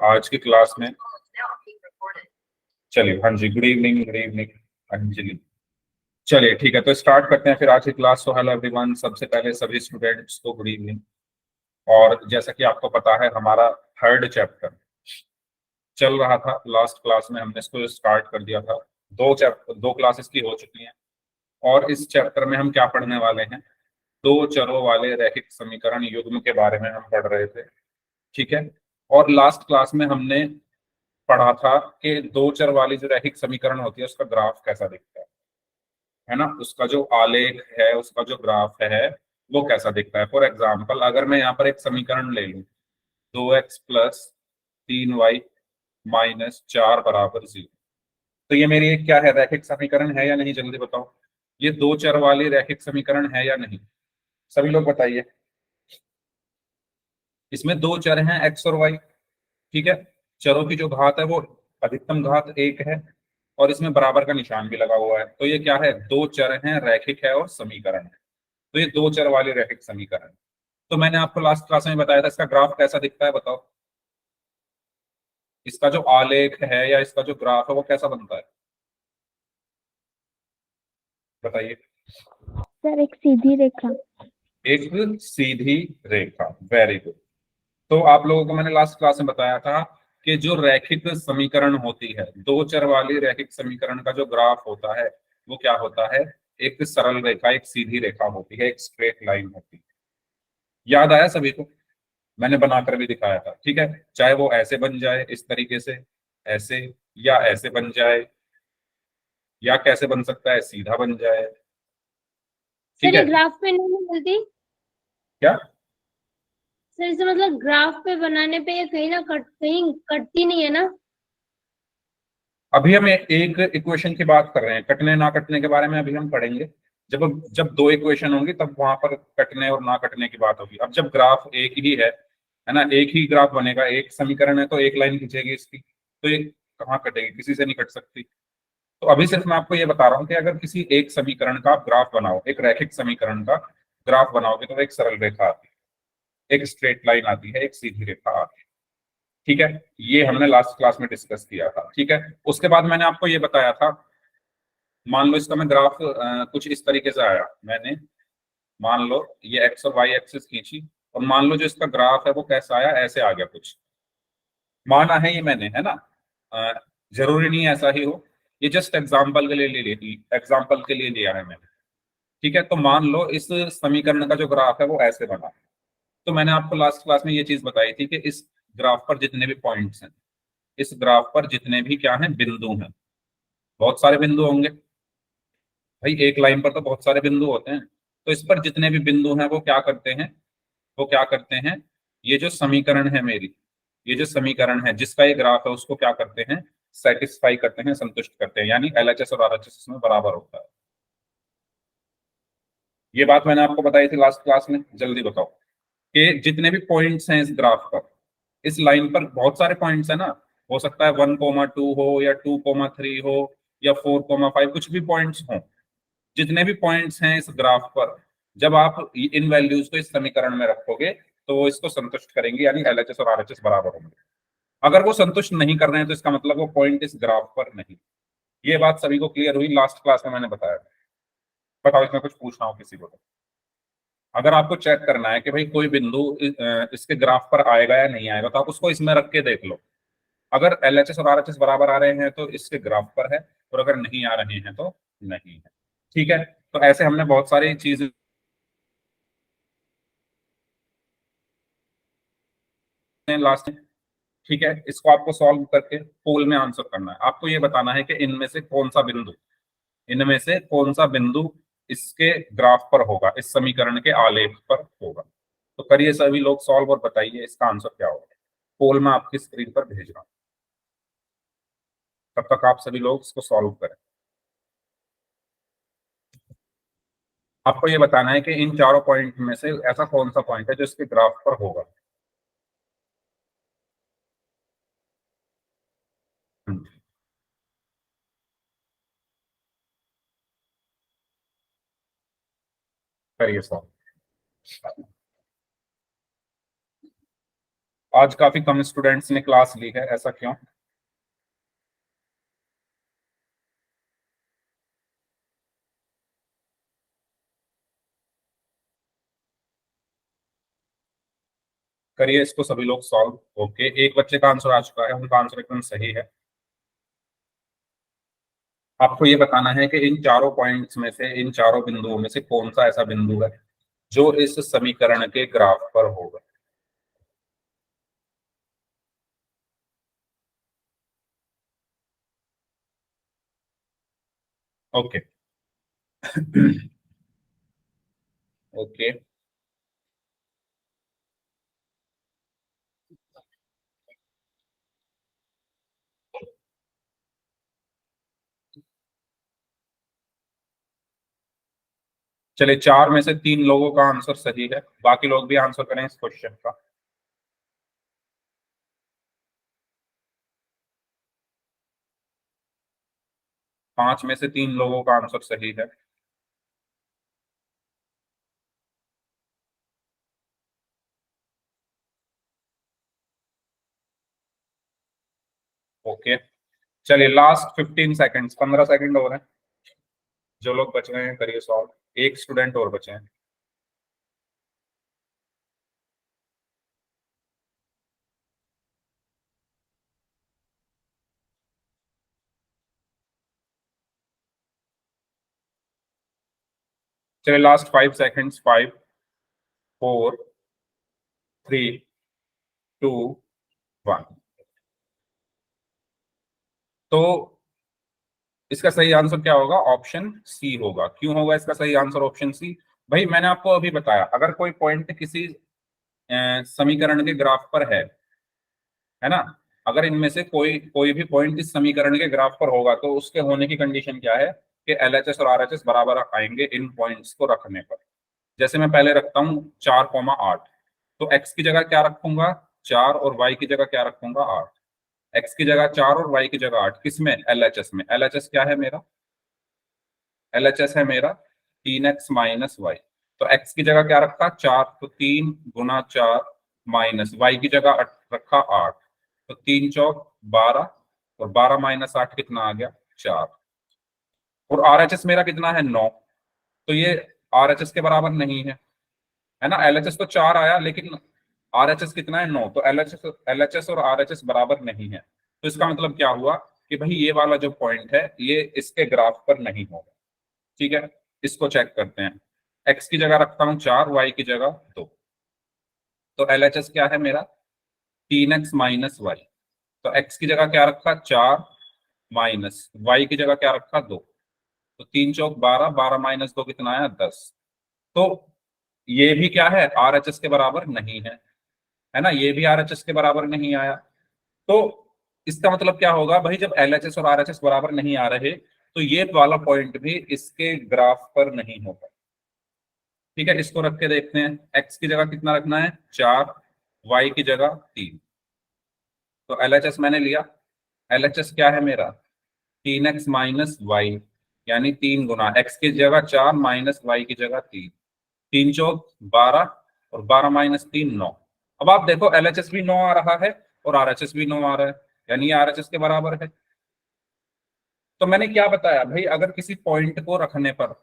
आज की क्लास में चलिए, हाँ जी, good evening, good evening Anjali. चलिए ठीक है, तो स्टार्ट करते हैं फिर आज की क्लास। तो हेलो एवरीवन, सबसे पहले सभी स्टूडेंट्स को गुड इवनिंग। और जैसा कि आपको पता है, हमारा थर्ड चैप्टर चल रहा था। लास्ट क्लास में हमने इसको स्टार्ट कर दिया था। दो क्लासेस की हो चुकी हैं। और इस चैप्टर में हम क्या पढ़ने वाले हैं? दो चरों वाले रैखिक समीकरण युग्म के बारे में हम पढ़ रहे थे। ठीक है। और लास्ट क्लास में हमने पढ़ा था कि दो चर वाली जो रैखिक समीकरण होती है उसका ग्राफ कैसा दिखता है ना, उसका जो आलेख है, उसका जो ग्राफ है वो कैसा दिखता है। फॉर एग्जाम्पल, अगर मैं यहाँ पर एक समीकरण ले लूं, 2x + 3y - 4 = 0, तो ये मेरी एक क्या है, रैखिक समीकरण है या नहीं? जल्दी बताओ, ये दो चर वाली रैखिक समीकरण है या नहीं? सभी लोग बताइए। इसमें दो चर हैं, एक्स और वाई। ठीक है। चरों की जो घात है वो अधिकतम घात 1 है, और इसमें बराबर का निशान भी लगा हुआ है। तो ये क्या है? दो चर हैं, रैखिक है और समीकरण है। तो ये दो चर वाले रैखिक समीकरण है। तो मैंने आपको लास्ट क्लास में बताया था, इसका ग्राफ कैसा दिखता है बताओ। इसका जो आलेख है या इसका जो ग्राफ है वो कैसा बनता है, बताइए। सर एक सीधी रेखा। एक सीधी रेखा, वेरी गुड। तो आप लोगों को मैंने लास्ट क्लास में बताया था कि जो रैखिक समीकरण होती है, दो चर वाली रैखिक समीकरण का जो ग्राफ होता है वो क्या होता है? एक सरल रेखा, एक सीधी रेखा होती है, एक स्ट्रेट लाइन होती है। याद आया सभी को? मैंने बनाकर भी दिखाया था। ठीक है। चाहे वो ऐसे बन जाए, इस तरीके से, ऐसे, या ऐसे बन जाए, या कैसे बन सकता है, सीधा बन जाए। ठीक सर ये है। ग्राफ पे नहीं मिलती? क्या? सर इसे मतलब ग्राफ पे बनाने पे ये कहीं कटती नहीं है ना? अभी हम एक इक्वेशन की बात कर रहे हैं, कटने ना कटने के बारे में अभी हम पढ़ेंगे। जब जब दो इक्वेशन होंगी तब वहां पर कटने और ना कटने की बात होगी। अब जब ग्राफ एक ही है ना, एक ही ग्राफ बनेगा, एक समीकरण है तो एक लाइन खींचेगी इसकी, तो ये कहाँ कटेगी? किसी से नहीं कट सकती। तो अभी सिर्फ मैं आपको ये बता रहा हूँ कि अगर किसी एक समीकरण का आप ग्राफ बनाओ, एक रैखिक समीकरण का ग्राफ बनाओगे, तो एक सरल रेखा आती है, एक स्ट्रेट लाइन आती है, एक सीधी रेखा आती है। ठीक है। ये हमने लास्ट क्लास में डिस्कस किया था। ठीक है। उसके बाद मैंने आपको ये बताया था, मान लो इसका मैं ग्राफ कुछ इस तरीके से आया। मैंने मान लो ये एक्स और वाई एक्सिस खींची, और मान लो जो इसका ग्राफ है वो कैसा आया, ऐसे आ गया कुछ। माना है ये मैंने, है ना। अ, जरूरी नहीं ऐसा ही हो, ये जस्ट एग्जाम्पल के लिए एग्जाम्पल के लिए लिया है मैंने। ठीक है। तो मान लो इस समीकरण का जो ग्राफ है वो ऐसे बना। तो मैंने आपको लास्ट क्लास में ये चीज बताई थी कि इस ग्राफ पर जितने भी पॉइंट्स हैं, इस ग्राफ पर जितने भी क्या हैं, बिंदु हैं, बहुत सारे बिंदु होंगे भाई, एक लाइन पर तो बहुत सारे बिंदु होते हैं। तो इस पर जितने भी बिंदु हैं वो क्या करते हैं, वो क्या करते हैं, ये जो समीकरण है मेरी, ये जो समीकरण है जिसका ये ग्राफ है, उसको क्या करते हैं, सेटिस्फाई करते हैं, संतुष्ट करते हैं। यानी एलएचएस और आरएचएस इसमें बराबर होता है। ये बात मैंने आपको बताई थी लास्ट क्लास में। जल्दी बताओ कि जितने भी पॉइंट्स हैं इस ग्राफ पर, इस लाइन पर बहुत सारे पॉइंट्स है ना। हो सकता है 1,2 हो, या 2,3 हो, या 4,5, कुछ भी पॉइंट्स हो। जितने भी पॉइंट्स हैं इस ग्राफ पर, जब आप इन वैल्यूज को इस समीकरण में रखोगे तो वो इसको संतुष्ट करेंगे, यानी एलएचएस और आरएचएस बराबर होंगे। अगर वो संतुष्ट नहीं कर रहे हैं तो इसका मतलब वो पॉइंट इस ग्राफ पर नहीं। ये बात सभी को क्लियर हुई? लास्ट क्लास में मैंने बताया। बताओ, इसमें कुछ पूछना हो किसी को तो। अगर आपको चेक करना है कि भाई कोई बिंदु इसके ग्राफ पर आएगा या नहीं आएगा, तो आप उसको इसमें रख के देख लो। अगर एलएचएस और आरएचएस बराबर आ रहे हैं तो इसके ग्राफ पर है, और अगर नहीं आ रहे हैं तो नहीं है। ठीक है। तो ऐसे हमने बहुत सारी चीजें लास्ट में। ठीक है। इसको आपको सॉल्व करके पोल में आंसर करना है। आपको ये बताना है कि इनमें से कौन सा बिंदु इसके ग्राफ पर होगा, इस समीकरण के आलेख पर होगा। तो करिए सभी लोग सॉल्व और बताइए इसका आंसर क्या होगा। पोल में आपकी स्क्रीन पर भेज रहा हूं, तब तक आप सभी लोग इसको सॉल्व करें। आपको ये बताना है कि इन चारों पॉइंट में से ऐसा कौन सा पॉइंट है जो इसके ग्राफ पर होगा। करिए सॉल्व। आज काफी कम स्टूडेंट्स ने क्लास ली है, ऐसा क्यों? करिए इसको सभी लोग सॉल्व। ओके, एक बच्चे का आंसर आ चुका है, उनका आंसर एकदम सही है। आपको ये बताना है कि इन चारों पॉइंट्स में से, इन चारों बिंदुओं में से कौन सा ऐसा बिंदु है जो इस समीकरण के ग्राफ पर होगा। ओके। ओके, चलिए चार में से तीन लोगों का आंसर सही है, बाकी लोग भी आंसर करें इस क्वेश्चन का। पांच में से तीन लोगों का आंसर सही है। ओके, चलिए लास्ट 15 सेकेंड्स, 15 सेकेंड और हैं। जो लोग बच गए हैं करिए सॉल्व, एक स्टूडेंट और बचे हैं। चलिए लास्ट 5 सेकेंड्स, 5, 4, 3, 2, 1। तो इसका सही आंसर क्या होगा? ऑप्शन सी होगा। क्यों होगा इसका सही आंसर ऑप्शन सी? भाई मैंने आपको अभी बताया, अगर कोई पॉइंट किसी समीकरण के ग्राफ पर है ना, अगर इनमें से कोई कोई भी पॉइंट इस समीकरण के ग्राफ पर होगा तो उसके होने की कंडीशन क्या है कि एलएचएस और आरएचएस बराबर आएंगे इन पॉइंट्स को रखने पर। जैसे मैं पहले रखता हूँ 4,8, तो एक्स की जगह क्या रखूंगा? 4, और वाई की जगह क्या रखूंगा? 8। एक्स की जगह 4 और वाई की जगह 8, किसमें? एलएचएस में। एलएचएस क्या है मेरा? एलएचएस है मेरा 3x-y। तो एक्स की जगह क्या रखा? 4, तो 3 × 4 माइनस वाई की जगह रखा 8, तो 3 × 4 = 12, और 12 - 8 कितना आ गया? 4। और आरएचएस मेरा कितना है? 9। तो ये आरएचएस के बराबर नहीं है ना। एलएचएस तो 4 आया, लेकिन आरएचएस कितना है? 9। तो एलएचएस एलएचएस और आरएचएस बराबर नहीं है। तो इसका मतलब क्या हुआ कि भाई ये वाला जो पॉइंट है ये इसके ग्राफ पर नहीं होगा। ठीक है, इसको चेक करते हैं। एक्स की जगह रखता हूँ 4, वाई की जगह 2। तो एलएचएस क्या है मेरा? 3x - y। तो एक्स की जगह क्या रखा? 4, माइनस वाई की जगह क्या रखा? 2। तो 3 × 4 = 12, 12 - 2 कितना आया? 10। तो ये भी क्या है? आरएचएस के बराबर नहीं है ना, ये भी आरएचएस के बराबर नहीं आया। तो इसका मतलब क्या होगा भाई? जब एलएचएस और आरएचएस बराबर नहीं आ रहे तो ये वाला पॉइंट भी इसके ग्राफ पर नहीं होगा। ठीक है, इसको रख के देखते हैं। एक्स की जगह कितना रखना है? 4, वाई की जगह 3। तो एलएचएस मैंने लिया। एलएचएस क्या है मेरा? 3x - y, यानी 3 × x की जगह 4 माइनस वाई की जगह 3। 3 × 4 = 12, और 12 - 3 = 9। अब आप देखो एलएचएस भी 9 आ रहा है और आरएचएस भी 9 आ रहा है, यानी ये आरएचएस के बराबर है। तो मैंने क्या बताया भाई, अगर किसी पॉइंट को रखने पर,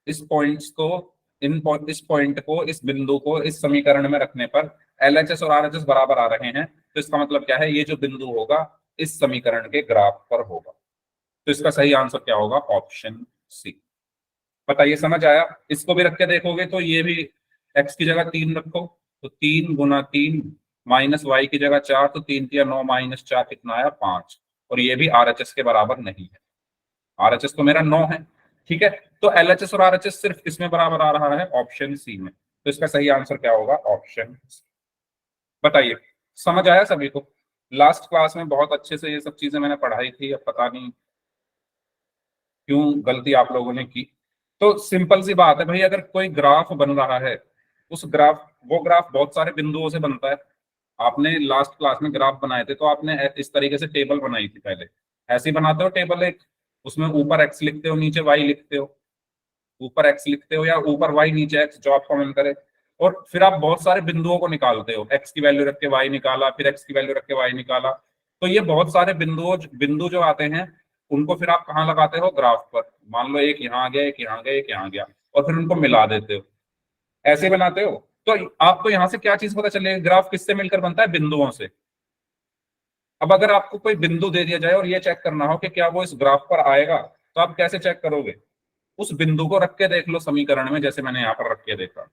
इस पॉइंट्स को, इस पॉइंट को, इस बिंदु को इस समीकरण में रखने पर एलएचएस और आरएचएस बराबर आ रहे हैं, तो इसका मतलब क्या है? ये जो बिंदु होगा इस समीकरण के ग्राफ पर होगा। तो इसका सही आंसर क्या होगा? Option C. बताइए, समझ आया? इसको भी रख के देखोगे तो ये भी, एक्स की जगह 3 रखो तो 3 × 3 माइनस वाई की जगह 4, तो 3 × 3 = 9, -4 कितना आया? 5। और ये भी आरएचएस के बराबर नहीं है। आरएचएस तो मेरा 9 है। ठीक है, तो एलएचएस और आरएचएस सिर्फ किसमें बराबर आ रहा है? ऑप्शन सी में। तो इसका सही आंसर क्या होगा? Option C. बताइए, समझ आया सभी को? लास्ट क्लास में बहुत अच्छे से ये सब चीजें मैंने पढ़ाई थी, अब पता नहीं क्यों गलती आप लोगों ने की। तो सिंपल सी बात है भाई, अगर कोई ग्राफ बन रहा है, उस ग्राफ, वो ग्राफ बहुत सारे बिंदुओं से बनता है। आपने लास्ट क्लास में ग्राफ बनाए थे तो आपने इस तरीके से टेबल बनाई थी पहले। ऐसे ही बनाते हो टेबल एक, उसमें ऊपर एक्स लिखते हो, नीचे वाई लिखते हो। ऊपर एक्स लिखते हो या ऊपर वाई नीचे एक्स, जो आपको मन करे। और फिर आप बहुत सारे बिंदुओं को निकालते हो, एक्स की वैल्यू रख के वाई निकाला, फिर एक्स की वैल्यू रख के वाई निकाला, तो ये बहुत सारे बिंदु जो आते हैं उनको फिर आप कहाँ लगाते हो, ग्राफ पर। मान लो एक यहाँ आ गया, एक यहाँ गया, एक यहाँ गया, और फिर उनको मिला देते हो, ऐसे बनाते हो। तो आपको यहाँ से क्या चीज पता चलेगी, ग्राफ किससे मिलकर बनता है, बिंदुओं से। अब अगर आपको कोई बिंदु दे दिया जाए और ये चेक करना हो कि क्या वो इस ग्राफ पर आएगा, तो आप कैसे चेक करोगे, उस बिंदु को रख के देख लो समीकरण में, जैसे मैंने यहाँ पर रख के देखा।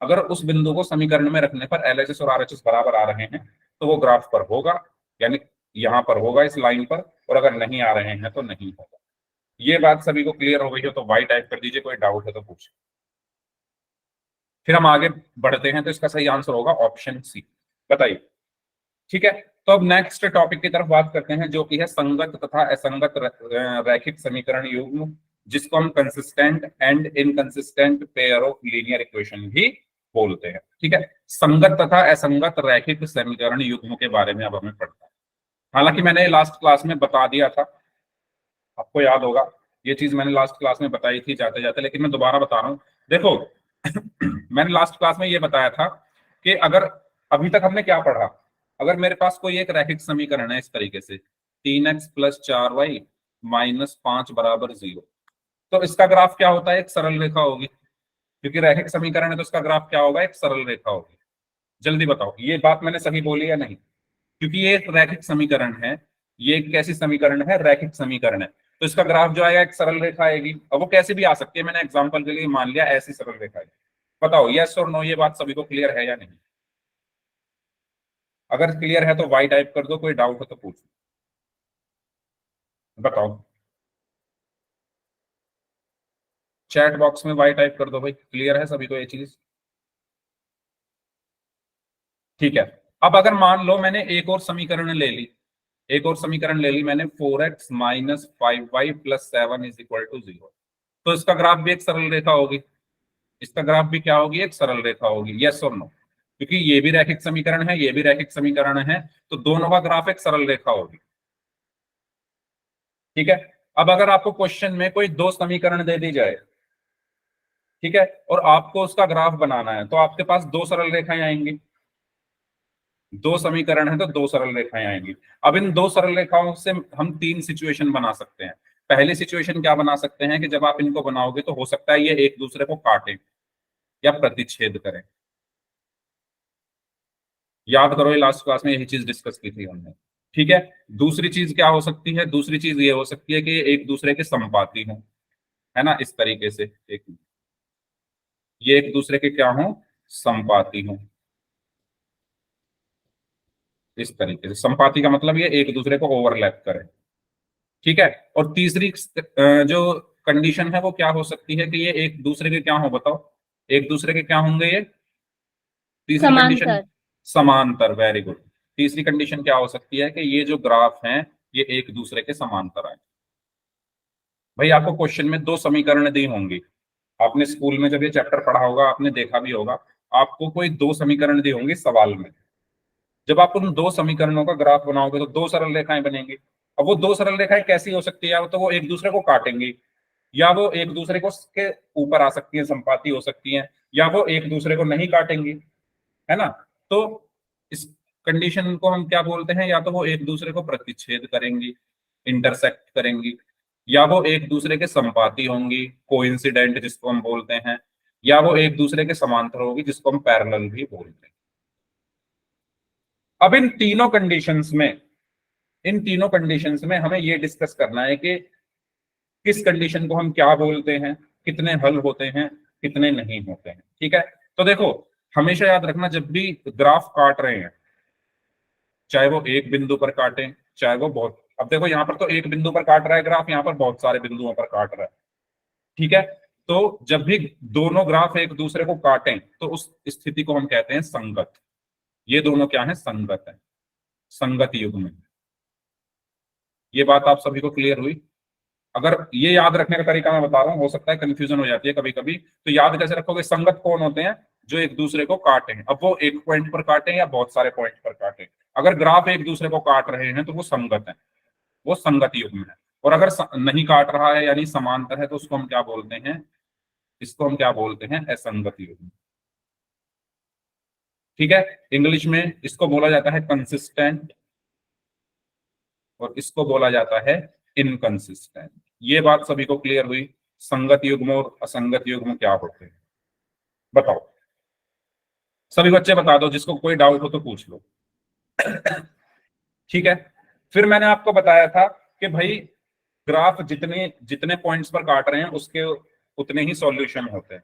अगर उस बिंदु को समीकरण में रखने पर एलएचएस और आरएचएस बराबर आ रहे हैं तो वो ग्राफ पर होगा, यानी यहाँ पर होगा इस लाइन पर, और अगर नहीं आ रहे हैं तो नहीं होगा। ये बात सभी को क्लियर हो गई हो तो वाई टाइप कर दीजिए, कोई डाउट है तो पूछिए। फिर हम आगे बढ़ते हैं, तो इसका सही आंसर होगा ऑप्शन सी। बताइए, ठीक है। तो अब नेक्स्ट टॉपिक की तरफ बात करते हैं, जो कि है संगत तथा असंगत रैखिक समीकरण युग्म, जिसको हम consistent and inconsistent pair of linear equation भी बोलते हैं। ठीक है, संगत तथा असंगत रैखिक समीकरण युग्म के बारे में अब हमें पढ़ना है। हालांकि मैंने लास्ट क्लास में बता दिया था, आपको याद होगा, ये चीज मैंने लास्ट क्लास में बताई थी जाते जाते, लेकिन मैं दोबारा बता रहा हूँ। देखो मैंने लास्ट क्लास में ये बताया था कि अगर अभी तक हमने क्या पढ़ा, अगर मेरे पास कोई एक रैखिक समीकरण है इस तरीके से 3x+4y -5 = 0, तो इसका ग्राफ क्या होता है, एक सरल रेखा होगी, क्योंकि रैखिक समीकरण है तो इसका ग्राफ क्या होगा, एक सरल रेखा होगी। जल्दी बताओ ये बात मैंने सही बोली या नहीं, क्योंकि ये एक रैखिक समीकरण है, ये एक कैसी समीकरण है, रैखिक समीकरण है, तो इसका ग्राफ जो आएगा एक सरल रेखा आएगी। अब वो कैसे भी आ सकती है, मैंने एग्जांपल के लिए मान लिया ऐसी सरल रेखा है। बताओ यस और नो, ये बात सभी को क्लियर है या नहीं। अगर क्लियर है तो वाई टाइप कर दो, कोई डाउट हो तो पूछो, बताओ। चैट बॉक्स में वाई टाइप कर दो भाई, क्लियर है सभी को ये चीज, ठीक है। अब अगर मान लो मैंने एक और समीकरण ले ली, एक और समीकरण ले ली मैंने, 4x - 5y + 7 = 0, तो इसका ग्राफ भी एक सरल रेखा होगी, इसका ग्राफ भी क्या होगी, एक सरल रेखा होगी। यस और नो, क्योंकि ये भी रैखिक समीकरण है, ये भी रैखिक समीकरण है, तो दोनों का ग्राफ एक सरल रेखा होगी। ठीक है, अब अगर आपको क्वेश्चन में कोई दो समीकरण दे दी जाए, ठीक है, और आपको उसका ग्राफ बनाना है, तो आपके पास दो सरल रेखाएं आएंगी, दो समीकरण है तो दो सरल रेखाएं आएंगी। अब इन दो सरल रेखाओं से हम तीन सिचुएशन बना सकते हैं। पहली सिचुएशन क्या बना सकते हैं कि जब आप इनको बनाओगे तो हो सकता है ये एक दूसरे को काटें या प्रतिच्छेद करें। याद करो, ये लास्ट क्लास में यही चीज डिस्कस की थी हमने। ठीक है, दूसरी चीज क्या हो सकती है, दूसरी चीज ये हो सकती है कि ये एक दूसरे के संपाती हों, है ना, इस तरीके से, एक ये एक दूसरे के क्या हों, संपाती हों, इस तरीके से। संपाती का मतलब ये एक दूसरे को ओवरलैप करें। ठीक है, और तीसरी जो कंडीशन है वो क्या हो सकती है कि ये एक दूसरे के क्या हो, बताओ, एक दूसरे के क्या होंगे ये, तीसरी कंडीशन, समांतर। समांतर, वेरी गुड। तीसरी कंडीशन क्या हो सकती है कि ये जो ग्राफ हैं ये एक दूसरे के समांतर आए। भाई आपको क्वेश्चन में दो समीकरण दी होंगी, आपने स्कूल में जब ये चैप्टर पढ़ा होगा आपने देखा भी होगा, आपको कोई दो समीकरण दी होंगी सवाल में। जब आप उन दो समीकरणों का ग्राफ बनाओगे तो दो सरल रेखाएं बनेंगी। अब वो दो सरल रेखाएं कैसी हो सकती है, या तो वो एक दूसरे को काटेंगी, या वो एक दूसरे को के ऊपर आ सकती है, संपाती हो सकती हैं, या वो एक दूसरे को नहीं काटेंगी, है ना। तो इस कंडीशन को हम क्या बोलते हैं, या तो वो एक दूसरे को प्रतिच्छेद करेंगी, इंटरसेक्ट करेंगी, या वो एक दूसरे के संपाती होंगी, कोइंसिडेंट जिसको हम बोलते हैं, या वो एक दूसरे के समांतर होगी जिसको हम पैरेलल भी बोलते हैं। अब इन तीनों कंडीशंस में हमें ये डिस्कस करना है कि किस कंडीशन को हम क्या बोलते हैं, कितने हल होते हैं, कितने नहीं होते हैं। ठीक है, तो देखो हमेशा याद रखना, जब भी ग्राफ काट रहे हैं, चाहे वो एक बिंदु पर काटें, चाहे वो बहुत, अब देखो यहाँ पर तो एक बिंदु पर काट रहा है ग्राफ, यहाँ पर बहुत सारे बिंदुओं पर काट रहा है। ठीक है, तो जब भी दोनों ग्राफ एक दूसरे को काटें तो उस स्थिति को हम कहते हैं संगत। ये दोनों क्या है, संगत है, संगत युग्म। ये बात आप सभी को क्लियर हुई। अगर ये याद रखने का तरीका मैं बता रहा हूँ, हो सकता है कंफ्यूजन हो जाती है कभी कभी, तो याद कैसे रखोगे, संगत कौन होते हैं, जो एक दूसरे को काटें, अब वो एक पॉइंट पर काटें या बहुत सारे पॉइंट पर काटें। अगर ग्राफ एक दूसरे को काट रहे हैं तो वो संगत है, वो संगत युग्म है। और अगर नहीं काट रहा है यानी समांतर है तो उसको हम क्या बोलते हैं, इसको हम क्या बोलते हैं, असंगत युग्म। ठीक है। इंग्लिश में इसको बोला जाता है कंसिस्टेंट और इसको बोला जाता है इनकंसिस्टेंट। ये बात सभी को क्लियर हुई? संगत युग्म और असंगत युग्म क्या होते हैं बताओ? सभी बच्चे बता दो, जिसको कोई डाउट हो तो पूछ लो। ठीक है। फिर मैंने आपको बताया था कि भाई ग्राफ जितने जितने पॉइंट्स पर काट रहे हैं उसके उतने ही सॉल्यूशन होते हैं।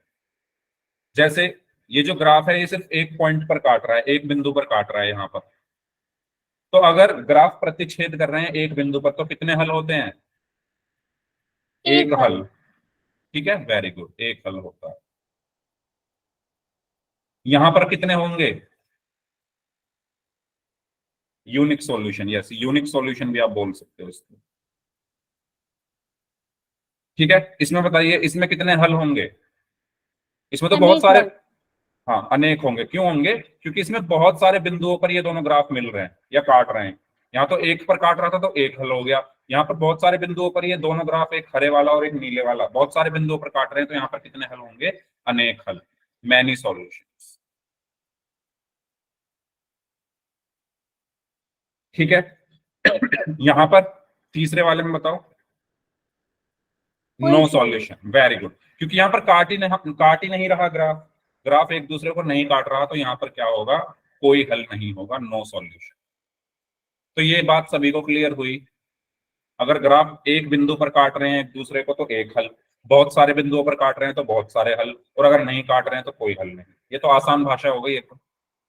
जैसे ये जो ग्राफ है ये सिर्फ एक पॉइंट पर काट रहा है, एक बिंदु पर काट रहा है यहां पर। तो अगर ग्राफ प्रतिच्छेद कर रहे हैं एक बिंदु पर तो कितने हल होते हैं? एक एक हल। ठीक है, वेरी गुड, एक हल होता है। यहां पर कितने होंगे? Unique solution, yes, unique solution भी आप बोल सकते हो इसको। ठीक है, इसमें बताइए इसमें कितने हल होंगे? इसमें तो बहुत अनेक सारे, हल। हाँ अनेक होंगे। क्यों होंगे? क्योंकि इसमें बहुत सारे बिंदुओं पर ये दोनों ग्राफ मिल रहे हैं या काट रहे हैं। यहाँ तो एक पर काट रहा था तो एक हल हो गया। यहाँ पर बहुत सारे बिंदुओं पर ये दोनों ग्राफ, एक हरे वाला और एक नीले वाला, बहुत सारे बिंदुओं पर काट रहे हैं तो यहाँ पर कितने हल होंगे? अनेक हल, मैनी सॉल्यूशंस। ठीक है। यहाँ पर तीसरे वाले में बताओ। कोई no solution. Solution, very good. क्योंकि यहाँ पर काट ही नहीं रहा ग्राफ, ग्राफ एक दूसरे को नहीं काट रहा, तो यहाँ पर क्या होगा? कोई हल नहीं होगा, नो सॉल्यूशन। तो ये बात सभी को क्लियर हुई? अगर ग्राफ एक बिंदु पर काट रहे हैं एक दूसरे को तो एक हल, बहुत सारे बिंदुओं पर काट रहे हैं तो बहुत सारे हल, और अगर नहीं काट रहे हैं तो कोई हल नहीं। ये तो आसान भाषा हो गई ये तो।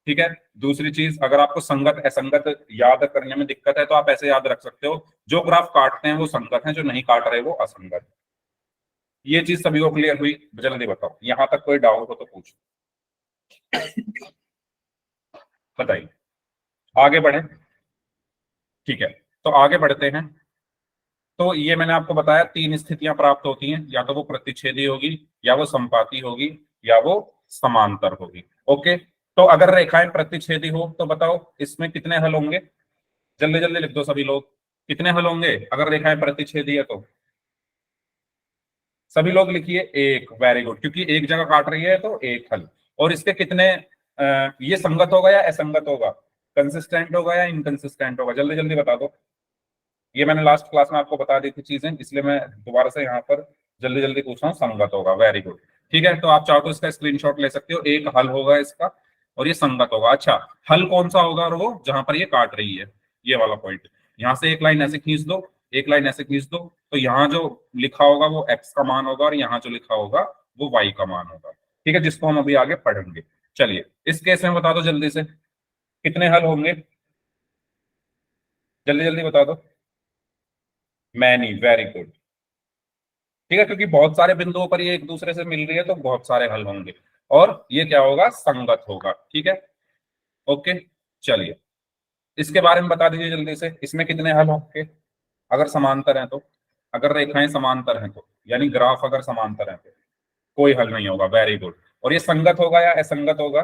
ठीक है। दूसरी चीज, अगर आपको संगत असंगत याद करने में दिक्कत है तो आप ऐसे याद रख सकते हो, जो ग्राफ काटते हैं वो संगत हैं, जो नहीं काट रहे वो असंगत है। ये चीज सभी को क्लियर हुई? जल्दी बताओ, यहां तक कोई डाउट हो तो पूछो, बताइए, आगे बढ़े। ठीक है, तो आगे बढ़ते हैं। तो ये मैंने आपको बताया तीन स्थितियां प्राप्त होती हैं, या तो वो प्रतिच्छेदी होगी, या वो संपाती होगी, या वो समांतर होगी। ओके। तो अगर रेखाएं प्रतिच्छेदी हो तो बताओ इसमें कितने हल होंगे? जल्दी जल्दी लिख दो सभी लोग, कितने हल होंगे अगर रेखाएं प्रतिच्छेदी है तो? सभी लोग लिखिए एक, वेरी गुड, क्योंकि एक जगह काट रही है तो एक हल। और इसके कितने ये संगत होगा या असंगत होगा? कंसिस्टेंट होगा या इनकंसिस्टेंट होगा? जल्दी जल्दी बता दो। ये मैंने लास्ट क्लास में आपको बता दी थी चीजें, इसलिए मैं दोबारा से यहाँ पर जल्दी जल्दी पूछ रहा हूँ। संगत होगा, वेरी गुड। ठीक है, तो आप चाहो तो इसका स्क्रीनशॉट ले सकते हो, एक हल होगा इसका और ये संगत होगा। अच्छा, हल कौन सा होगा? और वो जहां पर ये काट रही है, ये वाला पॉइंट। यहां से एक लाइन ऐसे खींच दो, एक लाइन ऐसे खींच दो, तो यहाँ जो लिखा होगा वो एक्स का मान होगा और यहाँ जो लिखा होगा वो वाई का मान होगा। ठीक है, जिसको हम अभी आगे पढ़ेंगे। चलिए, इस केस में बता दो जल्दी से कितने हल होंगे? जल्दी जल्दी बता दो। Many, very good. ठीक है, क्योंकि बहुत सारे बिंदुओं पर ये एक दूसरे से मिल रही है तो बहुत सारे हल होंगे, और ये क्या होगा? संगत होगा। ठीक है, ओके। चलिए, इसके बारे में बता दीजिए जल्दी से, इसमें कितने हल होंगे अगर समांतर हैं तो? अगर रेखाएं समांतर हैं तो, यानी ग्राफ अगर समांतर है तो कोई हल नहीं होगा, वेरी गुड। और ये संगत होगा या असंगत होगा?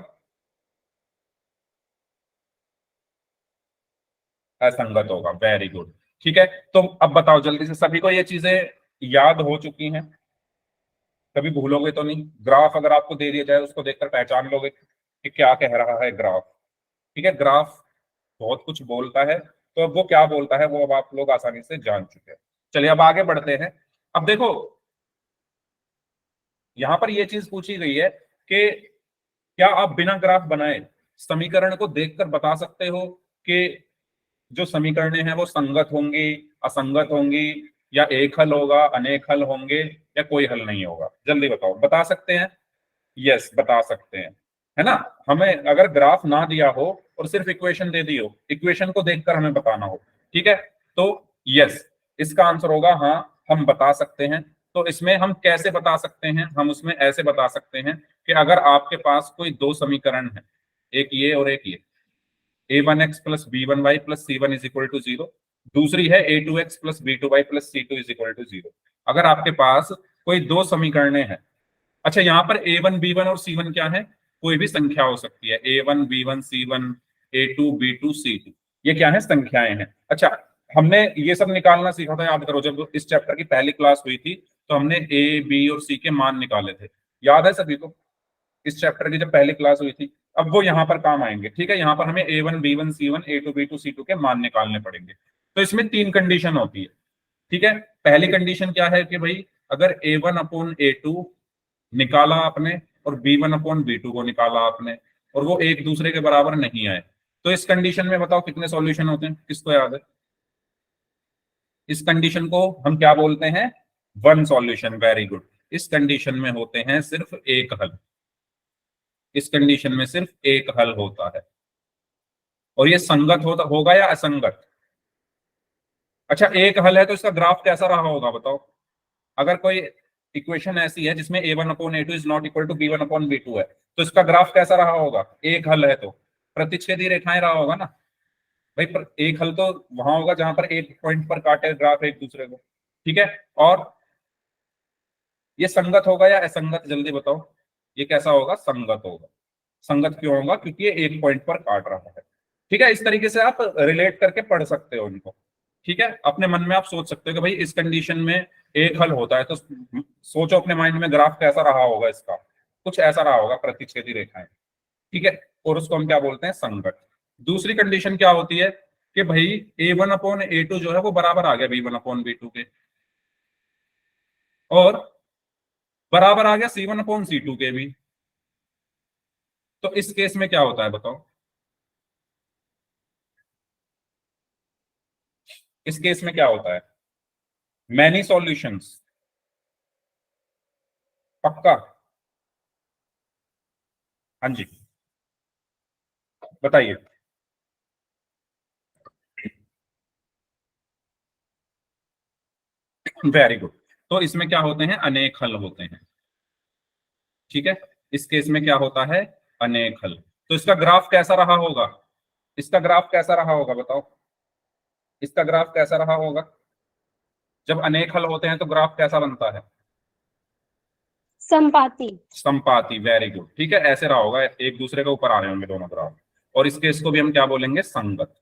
असंगत होगा, वेरी गुड। ठीक है, तो अब बताओ जल्दी से, सभी को ये चीजें याद हो चुकी हैं? कभी भूलोगे तो नहीं? ग्राफ अगर आपको दे दिया जाए उसको देखकर पहचान लोगे कि क्या कह रहा है ग्राफ? ठीक है, ग्राफ बहुत कुछ बोलता है, तो अब वो क्या बोलता है वो अब आप लोग आसानी से जान चुके हैं। चलिए अब आगे बढ़ते हैं। अब देखो, यहां पर ये चीज पूछी गई है कि क्या आप बिना ग्राफ बनाए समीकरण को देखकर बता सकते हो कि जो समीकरणें हैं वो संगत होंगी, असंगत होंगी, या एक हल होगा, अनेक हल होंगे, या कोई हल नहीं होगा? जल्दी बताओ, बता सकते हैं? यस, बता सकते हैं, है ना? हमें अगर ग्राफ ना दिया हो और सिर्फ इक्वेशन दे दी हो, इक्वेशन को देखकर हमें बताना हो, ठीक है, तो यस, इसका आंसर होगा हाँ, हम बता सकते हैं। तो इसमें हम कैसे बता सकते हैं? हम उसमें ऐसे बता सकते हैं कि अगर आपके पास कोई दो समीकरण है, एक ये और एक ये, a1x plus b1y plus c1 is equal to 0, दूसरी है a2x plus b2y plus c2 is equal to 0। अगर आपके पास कोई दो समीकरणें हैं, अच्छा यहाँ पर a1 b1 और c1 क्या है? कोई भी संख्या हो सकती है, a1 b1 c1 a2 b2 c2, ये क्या है? संख्याएं हैं। अच्छा, हमने ये सब निकालना सीखा था, याद करो, जब इस चैप्टर की पहली क्लास हुई थी तो हमने a b और c के मान निकाले थे, याद है सभी को? इस चैप्टर की जब पहली क्लास हुई थी, अब वो यहाँ पर काम आएंगे। ठीक है, यहाँ पर हमें A1 B1 C1 A2 B2 C2 के मान निकालने पड़ेंगे। तो इसमें 3 कंडीशन होती है। ठीक है, पहली कंडीशन क्या है कि भाई अगर A1 अपॉन A2 निकाला आपने और B1 अपॉन B2 को निकाला आपने और वो एक दूसरे के बराबर नहीं आए, तो इस कंडीशन में बताओ कितने सॉल्यूशन होते हैं, किसको याद है? इस कंडीशन को हम क्या बोलते हैं? One solution. Very good. इस कंडीशन में होते हैं सिर्फ एक हल। इस कंडीशन में सिर्फ एक हल होता है। और ये संगत होगा या असंगत? अच्छा, एक हल है तो इसका ग्राफ कैसा रहा होगा बताओ? अगर कोई इक्वेशन ऐसी है जिसमें A1 upon A2 is not equal to B1 upon B2 है, तो इसका ग्राफ कैसा रहा होगा? एक हल है तो प्रतिच्छेदी रेखाएं रहा होगा ना भाई। पर एक हल तो वहां होगा जहां पर एक पॉइंट पर काटे ग्राफ एक दूसरे को। ठीक है, और ये संगत होगा या असंगत, जल्दी बताओ? ये कैसा होगा? संगत होगा। संगत क्यों होगा? क्योंकि ये एक पॉइंट पर काट रहा है। ठीक है, इस तरीके से आप रिलेट करके पढ़ सकते हो इनको। ठीक है, अपने मन में आप सोच सकते हो कि भाई इस कंडीशन में एक हल होता है, तो सोचो अपने माइंड में ग्राफ कैसा रहा होगा इसका। कुछ ऐसा रहा होगा, प्रतिच्छेदी रेखाएं। ठीक है, और उसको हम क्या बोलते हैं? संगत। दूसरी कंडीशन क्या होती है कि भाई A1 अपॉन A2 जो है वो बराबर आ गया B1 अपॉन B2 के, और बराबर आ गया C1 अपॉन C2 के भी। तो इस केस में क्या होता है बताओ? इस केस में क्या होता है? Many solutions. पक्का? हाँ जी, बताइए। Very good. तो इसमें क्या होते हैं? अनेक हल होते हैं। ठीक है, इस केस में क्या होता है? अनेक हल। तो इसका ग्राफ कैसा रहा होगा? इसका ग्राफ कैसा रहा होगा बताओ? इसका ग्राफ कैसा रहा होगा? जब अनेक हल होते हैं तो ग्राफ कैसा बनता है? संपाती। संपाती। Very good. ठीक है, ऐसे रहा होगा, एक दूसरे के ऊपर आ रहे होंगे दोनों ग्राफ। और इस केस को भी हम क्या बोलेंगे? संगत।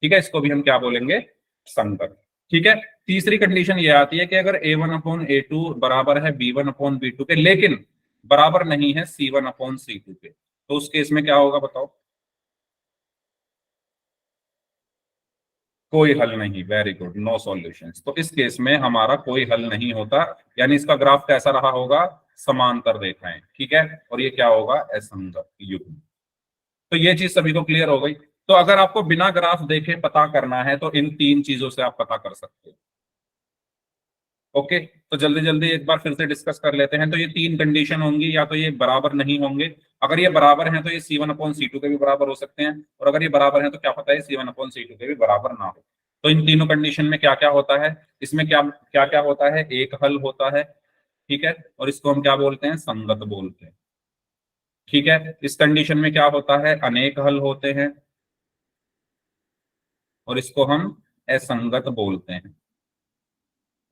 ठीक है, इसको भी हम क्या बोलेंगे? संगत। ठीक है, तीसरी कंडीशन ये आती है कि अगर A1 अपॉन A2 बराबर है B1 अपॉन B2 के, लेकिन बराबर नहीं है C1 अपॉन C2 के, तो उस केस में क्या होगा बताओ? कोई हल नहीं। Very good, no solutions. तो इस केस में हमारा कोई हल नहीं होता, यानी इसका ग्राफ कैसा रहा होगा? समांतर रेखाएं। ठीक है, और ये क्या होगा? असंगत युग्म। तो ये चीज सभी को क्लियर हो गई। तो अगर आपको बिना ग्राफ देखे पता करना है तो इन 3 चीजों से आप पता कर सकते हो। ओके, तो जल्दी जल्दी एक बार फिर से डिस्कस कर लेते हैं। तो ये 3 कंडीशन होंगी, या तो ये बराबर नहीं होंगे। अगर ये बराबर हैं तो ये C1 अपॉन C2 के भी बराबर हो सकते हैं, और अगर ये बराबर हैं तो क्या पता है C1 अपॉन C2 के भी बराबर ना हो। तो इन तीनों कंडीशन में क्या क्या होता है? इसमें क्या क्या क्या होता है? एक हल होता है। ठीक है, और इसको हम क्या बोलते हैं? संगत बोलते हैं। ठीक है, इस कंडीशन में क्या होता है? अनेक हल होते हैं, और इसको हम असंगत बोलते हैं।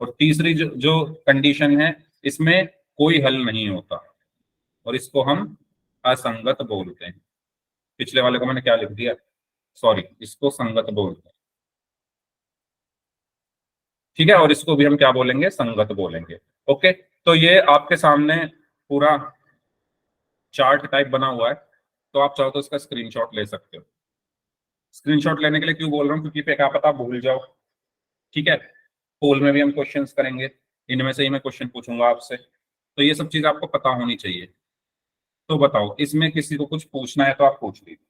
और तीसरी जो कंडीशन है, इसमें कोई हल नहीं होता, और इसको हम असंगत बोलते हैं। पिछले वाले को मैंने क्या लिख दिया? सॉरी, इसको संगत बोलते हैं। ठीक है, और इसको भी हम क्या बोलेंगे? संगत बोलेंगे। ओके, तो ये आपके सामने पूरा चार्ट टाइप बना हुआ है, तो आप चाहो तो इसका स्क्रीनशॉट ले सकते हो। स्क्रीनशॉट लेने के लिए क्यों बोल रहा हूँ? क्योंकि पे क्या पता भूल जाओ। ठीक है, पोल में भी हम क्वेश्चंस करेंगे, इनमें से ही मैं क्वेश्चन पूछूंगा आपसे, तो ये सब चीज आपको पता होनी चाहिए। तो बताओ, इसमें किसी को कुछ पूछना है तो आप पूछ लीजिए,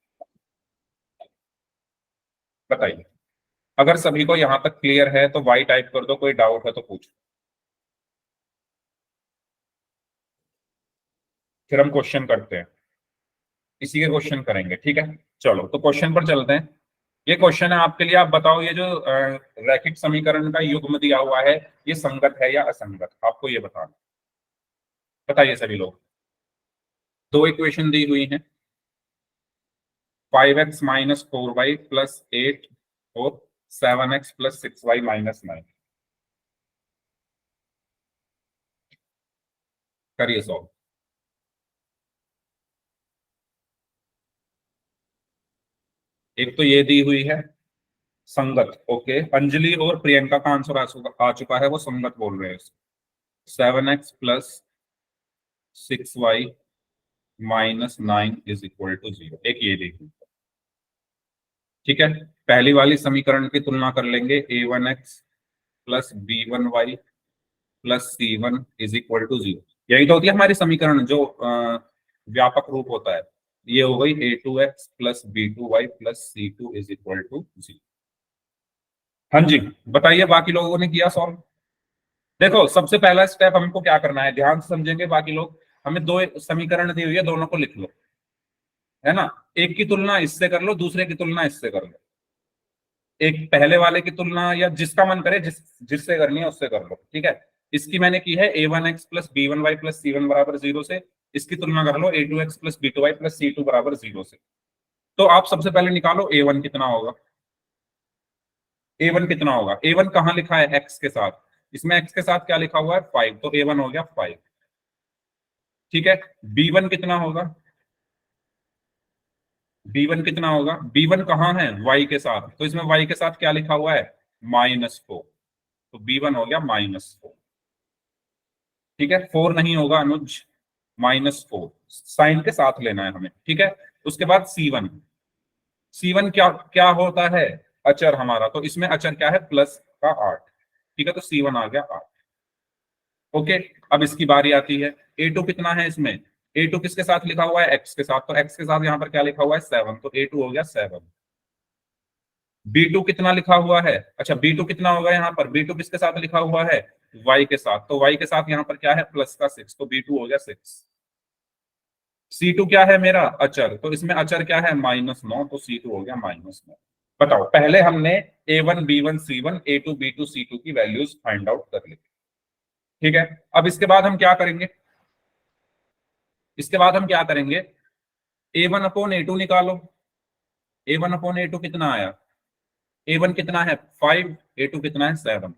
बताइए। अगर सभी को यहां तक क्लियर है तो वाई टाइप कर दो, कोई डाउट है तो पूछो, फिर हम क्वेश्चन करते हैं। इसी के क्वेश्चन करेंगे। ठीक है, चलो तो क्वेश्चन पर चलते हैं। ये क्वेश्चन है आपके लिए, आप बताओ ये जो रैखिक समीकरण का युग्म दिया हुआ है, ये संगत है या असंगत? आपको ये बताना। बताइए सभी लोग। दो इक्वेशन दी हुई हैं, 5x माइनस 4y प्लस 8 और 7x प्लस 6y माइनस 9। करिए सॉल्व। एक तो ये दी हुई है संगत। ओके, अंजलि और प्रियंका का आंसर आ चुका है, वो संगत बोल रहे हैं। 7x plus 6y -9 is equal to 0। एक ये देखिए, ठीक है। पहली वाली समीकरण की तुलना कर लेंगे, a1x plus b1y plus c1 is equal to 0। यही तो होती है हमारी समीकरण जो व्यापक रूप होता है। ये हो गई a2x plus b2y plus c2 is equal to 0। हाँ जी, बताइए बाकी लोगों ने किया सॉल्व? देखो, सबसे पहला स्टेप हमको क्या करना है, ध्यान से समझेंगे बाकी लोग। हमें दो समीकरण दी हुई है, दोनों को लिख लो, है ना। एक की तुलना इससे कर लो, दूसरे की तुलना इससे कर लो। एक पहले वाले की तुलना या जिसका मन करे, जिससे करनी है उससे कर लो, ठीक है। इसकी मैंने की है a1x plus b1y plus c1 बराबर 0 से। इसकी तुलना कर लो a2x plus b2y plus c2 बराबर 0 से। तो आप सबसे पहले निकालो a1 कितना होगा। a1 कितना होगा, a1 कहाँ लिखा है, x के साथ। इसमें x के साथ क्या लिखा हुआ है, 5, तो a1 हो गया 5। ठीक है, b1 कितना होगा, b1 कितना होगा, b1 कहाँ है, y के साथ, तो इसमें y के साथ क्या लिखा हुआ है, -4, तो b1 हो गया -4। ठीक है, 4 नहीं होगा अनुज, -4 साइन के साथ लेना है हमें, ठीक है। उसके बाद C1, C1 क्या क्या होता है, अचर हमारा, तो इसमें अचर क्या है, प्लस का 8। ठीक है, तो C1 आ गया 8। ओके, अब इसकी बारी आती है, A2 कितना है इसमें, A2 किसके साथ लिखा हुआ है, x के साथ, तो x के साथ यहाँ पर क्या लिखा हुआ है, 7, तो A2 हो गया 7। B2 कितना लिखा हुआ है, अच्छा B2 कितना होगा यहाँ पर, B2 किसके साथ लिखा हुआ है, y के साथ, तो y के साथ यहाँ पर क्या है, प्लस का 6, तो B2 हो गया 6। C2 क्या है मेरा, अचर, तो इसमें अचर क्या है, -9, तो C2 हो गया -9। बताओ, पहले हमने A1 B1 C1 A2 B2 C2 की वैल्यूज फाइंड आउट कर ली, ठीक है। अब इसके बाद हम क्या करेंगे, इसके बाद हम क्या करेंगे, A1/A2 निकालो। A1/A2 कितना आया, A1 कितना है 5, A2 कितना है 7,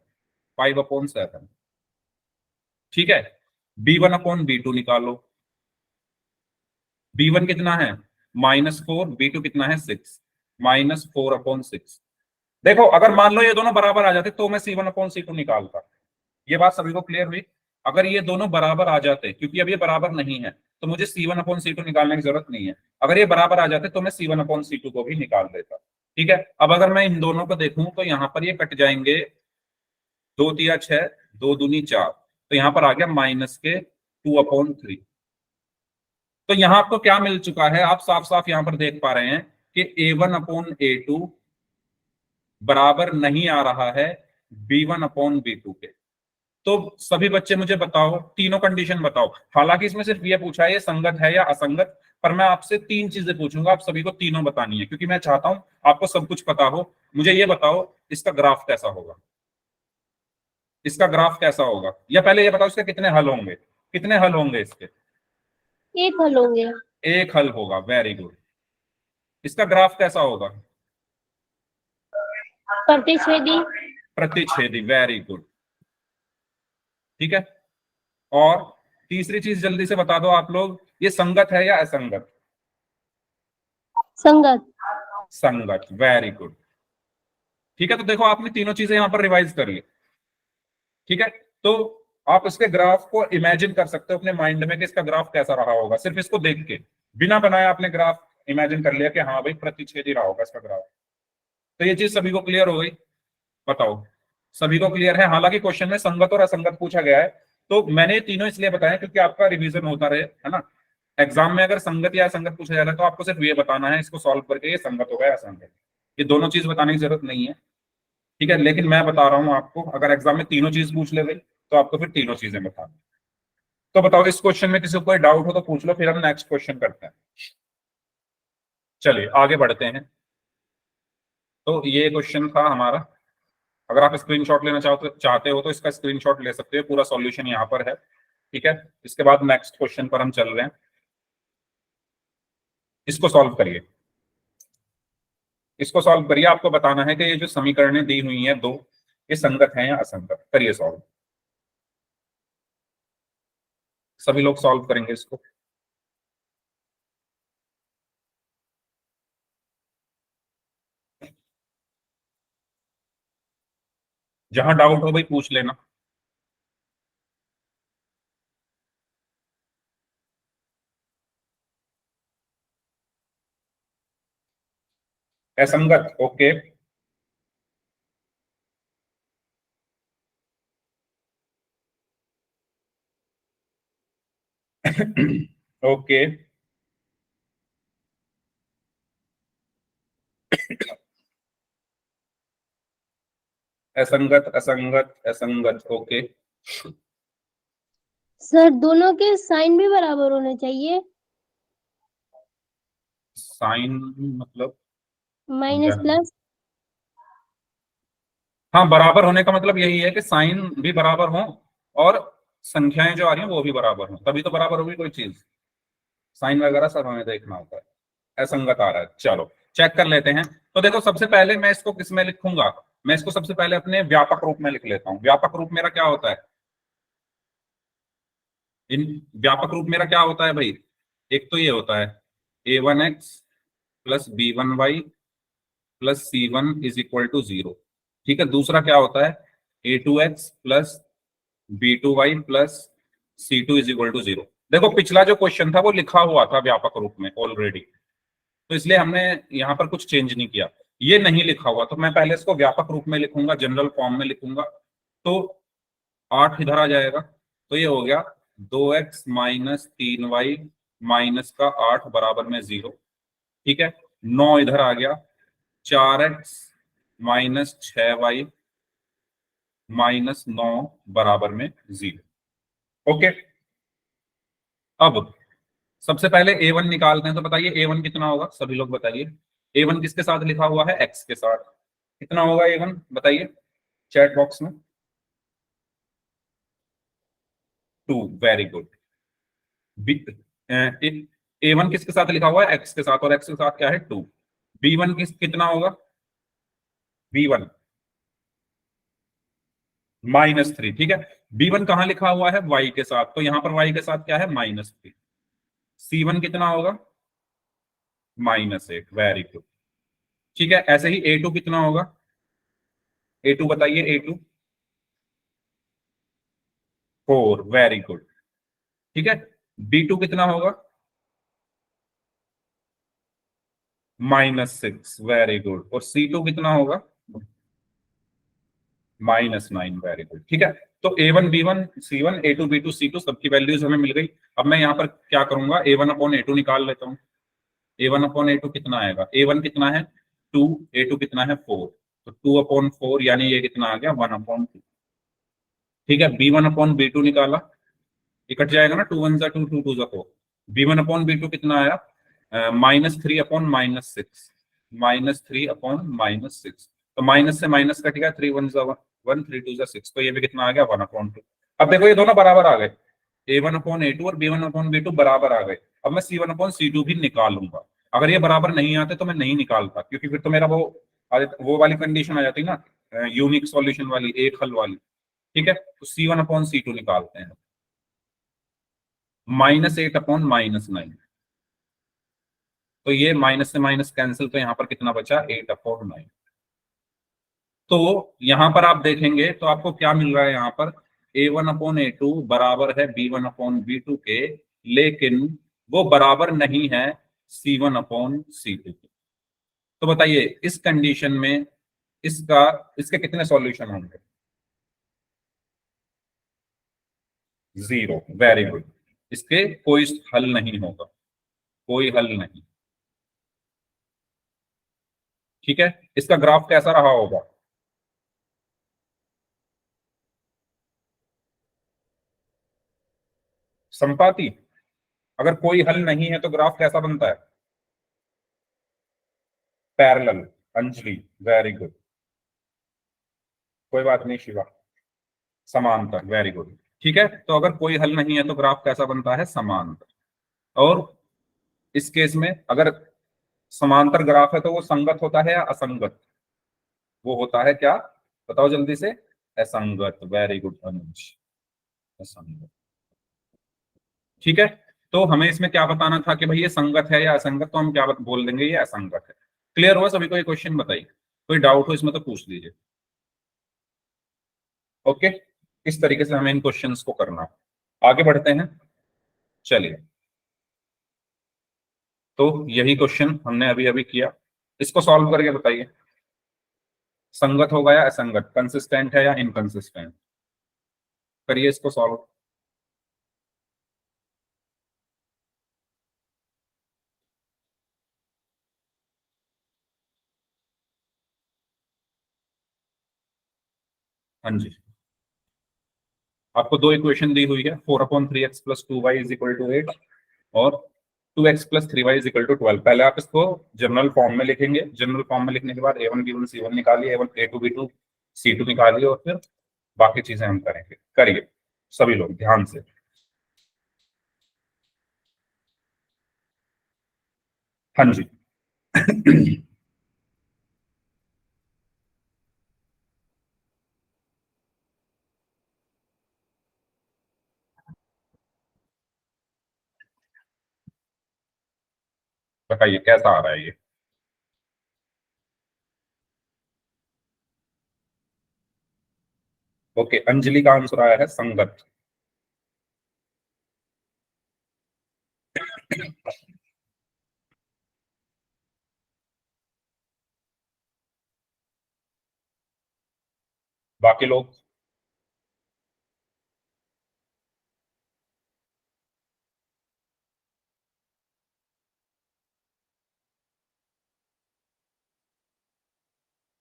5/7। ठीक है, B1/B2 निकालो। B1 कितना है, -4, B2 कितना है 6, -4/6। देखो, अगर मान लो ये दोनों बराबर आ जाते तो मैं C1/C2 निकालता। ये बात सभी को क्लियर हुई। अगर ये दोनों बराबर आ जाते, क्योंकि अब ये बराबर नहीं है, तो मुझे C1/C2 निकालने की जरूरत नहीं है। अगर ये बराबर आ जाते तो मैं C1/C2 को भी निकाल देता, ठीक है। अब अगर मैं इन दोनों को देखूं तो यहां पर ये कट जाएंगे, 2 × 3 = 6, 2×2 = 4, तो यहां पर आ गया -2/3। तो यहां आपको क्या मिल चुका है, आप साफ साफ यहां पर देख पा रहे हैं कि A1/A2 बराबर नहीं आ रहा है B1/B2 के। तो सभी बच्चे मुझे बताओ, तीनों कंडीशन बताओ। हालांकि इसमें सिर्फ ये पूछा है ये संगत है या असंगत, पर मैं आपसे 3 चीजें पूछूंगा, आप सभी को तीनों बतानी है, क्योंकि मैं चाहता हूं आपको सब कुछ पता हो। मुझे ये बताओ, इसका ग्राफ कैसा होगा, इसका ग्राफ कैसा होगा, या पहले ये बताओ इसके कितने हल होंगे, कितने हल होंगे इसके, एक हल होंगे। एक हल होगा, वेरी गुड। इसका ग्राफ कैसा होगा, प्रतिच्छेदी। प्रतिच्छेदी, वेरी गुड। ठीक है, और तीसरी चीज जल्दी से बता दो आप लोग, ये संगत है या असंगत, संगत। संगत, वेरी गुड। ठीक है, तो देखो आपने तीनों चीजें यहां पर रिवाइज कर ली, ठीक है। तो आप इसके ग्राफ को इमेजिन कर सकते हो अपने माइंड में कि इसका ग्राफ कैसा रहा होगा, सिर्फ इसको देख के, बिना बनाए आपने ग्राफ इमेजिन कर लिया कि हाँ भाई प्रतिच्छेदी रहा होगा इसका ग्राफ। तो ये चीज सभी को क्लियर हो गई, बताओ, सभी को क्लियर है। हालांकि क्वेश्चन में संगत और असंगत पूछा गया है, तो मैंने ये तीनों इसलिए बताया क्योंकि आपका रिवीजन होता रहे, है ना। एग्जाम में अगर संगत या असंगत पूछा जा रहा है तो आपको सिर्फ ये बताना है इसको सॉल्व करके, ये संगत होगा या असंगत, ये दोनों चीज बताने की जरूरत नहीं है, ठीक है। लेकिन मैं बता रहा हूं आपको, अगर एग्जाम में तीनों चीज पूछ ले गई तो आपको फिर तीनों चीजें बता। तो बताओ, इस क्वेश्चन में किसी को कोई डाउट हो तो पूछ लो, फिर हम नेक्स्ट क्वेश्चन करते हैं। चलिए आगे बढ़ते हैं। तो ये क्वेश्चन था हमारा। अगर आप स्क्रीनशॉट लेना चाहते हो तो इसका स्क्रीनशॉट ले सकते हो, पूरा सॉल्यूशन यहाँ पर है, ठीक है। इसके बाद नेक्स्ट क्वेश्चन पर हम चल रहे हैं, इसको सॉल्व करिए, इसको सॉल्व करिए। आपको बताना है कि ये जो समीकरणें दी हुई हैं दो, ये संगत हैं या असंगत, करिए सॉल्व। सभी लोग सॉल्व करेंगे इसको। जहां डाउट हो भाई पूछ लेना। असंगत, ओके। ओके, असंगत असंगत असंगत, ओके। सर दोनों के साइन भी बराबर होने चाहिए। साइन मतलब समझा माइनस नहीं। प्लस। हाँ, बराबर होने का मतलब यही है कि साइन भी बराबर हो और संख्याएं जो आ रही हैं वो भी बराबर हो, तभी तो बराबर होगी कोई चीज। साइन वगैरह सब हमें देखना होता है। असंगत आ रहा है, चलो चेक कर लेते हैं। तो देखो, सबसे पहले मैं इसको किस में लिखूंगा? मैं इसको सबसे पहले अपने व्यापक रूप में लिख लेता हूँ। व्यापक रूप मेरा क्या होता है? इन व्यापक रूप मेरा क्या होता है भाई? एक तो ये होता है a1x plus b1y plus c1 is equal to 0। ठीक है, दूसरा क्या होता है? a2x plus b2y plus c2 is equal to 0। देखो, पिछला जो क्वेश्चन था वो लिखा हुआ था व्यापक रूप में ऑलरेडी, तो इसलिए हमने यहाँ पर कुछ चेंज नहीं किया। ये नहीं लिखा हुआ तो मैं पहले इसको व्यापक रूप में लिखूंगा, जनरल फॉर्म में लिखूंगा। तो 8 इधर आ जाएगा, तो ये हो गया 2x माइनस 3y माइनस का 8 बराबर में 0। ठीक है, 9 इधर आ गया, 4x माइनस 6y माइनस 9 बराबर में 0। ओके, अब सबसे पहले a1 निकालते हैं। तो बताइए a1 कितना होगा, सभी लोग बताइए। a1 किसके साथ लिखा हुआ है? x के साथ। कितना होगा a1 बताइए चैट बॉक्स में। 2, वेरी गुड। a1 किसके साथ लिखा हुआ है? x के साथ, और x के साथ क्या है? 2। b1 कितना होगा? b1 -3। ठीक है, b1 कहाँ लिखा हुआ है? y के साथ, तो यहां पर y के साथ क्या है? -3। c1 कितना होगा? -8, वेरी गुड। ठीक है, ऐसे ही a2 कितना होगा? a2 बताइए, a2 4, वेरी गुड। ठीक है, b2 कितना होगा? -6, वेरी गुड। और c2 कितना होगा? -9, वेरी गुड। ठीक है, तो a1 b1 c1 a2 b2 c2 सबकी वैल्यूज हमें मिल गई। अब मैं यहाँ पर क्या करूंगा? a1 अपॉन a2 निकाल लेता हूँ। a1 अपॉन a2 कितना आएगा? a1 कितना है? 2, a2 कितना है? 4। तो 2 अपॉन 4 यानी ये कितना आ गया? 1/2। ठीक है, b1 अपॉन b2 निकाला, ये कट जाएगा ना, 2 1 2 2 2 4। b1 अपॉन b2 कितना आया? -3 अपॉन -6, -3 अपॉन -6। तो माइनस से माइनस कट गया, 3 1 1 3 2 6, तो ये भी कितना आ गया? 1/2। अब देखो, ये दोनों बराबर आ गए, a1 अपॉन a2 और b1 अपॉन b2 बराबर आ गए। अब मैं c1 अपॉन c2 भी निकालूंगा। अगर ये बराबर नहीं आते तो मैं नहीं निकालता, क्योंकि फिर तो मेरा वो वाली कंडीशन आ जाती ना, यूनिक सॉल्यूशन वाली, एक हल वाली। ठीक है, तो c1 अपॉन c2 निकालते हैं। -8 अपॉन -9, तो ये माइनस से माइनस कैंसिल, तो यहाँ पर कितना बचा? 8/9। तो यहां पर आप देखेंगे तो आपको क्या मिल रहा है? यहाँ पर a1 अपॉन a2 बराबर है b1 अपॉन b2 के, लेकिन वो बराबर नहीं है c1 अपॉन c2 के। तो बताइए, इस कंडीशन में इसका इसके कितने सॉल्यूशन होंगे? 0, वेरी गुड। इसके कोई हल नहीं होगा, कोई हल नहीं। ठीक है, इसका ग्राफ कैसा रहा होगा? संपाती। अगर कोई हल नहीं है तो ग्राफ कैसा बनता है? पैरेलल। Anjali, very good. कोई बात नहीं शिवा। समांतर, वेरी गुड। ठीक है, तो अगर कोई हल नहीं है तो ग्राफ कैसा बनता है? समांतर। और इस केस में अगर समांतर ग्राफ है तो वो संगत होता है या असंगत? वो होता है क्या? बताओ जल्दी से। असंगत, वेरी गुड अनुज, असंगत। ठीक है, तो हमें इसमें क्या बताना था कि भाई ये संगत है या असंगत, तो हम क्या बोल देंगे? ये असंगत है। क्लियर हुआ सभी को? ये क्वेश्चन बताइए, कोई डाउट हो इसमें तो पूछ लीजिए। ओके, इस तरीके से हमें इन क्वेश्चंस को करना है। आगे बढ़ते हैं, चलिए। तो यही क्वेश्चन हमने अभी अभी किया। इसको सॉल्व करके बताइए, संगत होगा या असंगत, कंसिस्टेंट है या इनकंसिस्टेंट। करिए इसको सॉल्व। हाँ जी, आपको दो इक्वेशन दी हुई है, 4/3x + 2y = 8 और 2x + 3y = 12। पहले आप इसको जनरल फॉर्म में लिखेंगे, जनरल फॉर्म में लिखने के बाद a1 b1 c1 निकालिए, a2 b2 c2 निकालिए और फिर बाकी चीजें हम करेंगे। करिए सभी लोग ध्यान से। हाँ जी। बताइए कैसा आ रहा है ये। ओके, अंजलि का आंसर आया है संगत। बाकी लोग,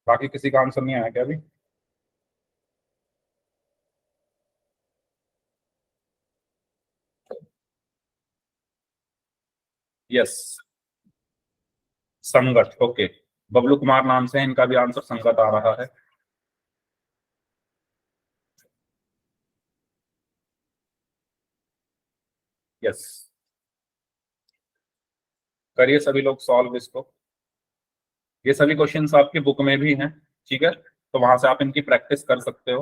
बाकी किसी का आंसर नहीं आया क्या अभी? यस, संगत। ओके, बबलू कुमार नाम से है, इनका भी आंसर संगत आ रहा है। यस, करिए सभी लोग सॉल्व इसको। ये सभी क्वेश्चंस आपकी बुक में भी हैं, ठीक है, तो वहां से आप इनकी प्रैक्टिस कर सकते हो।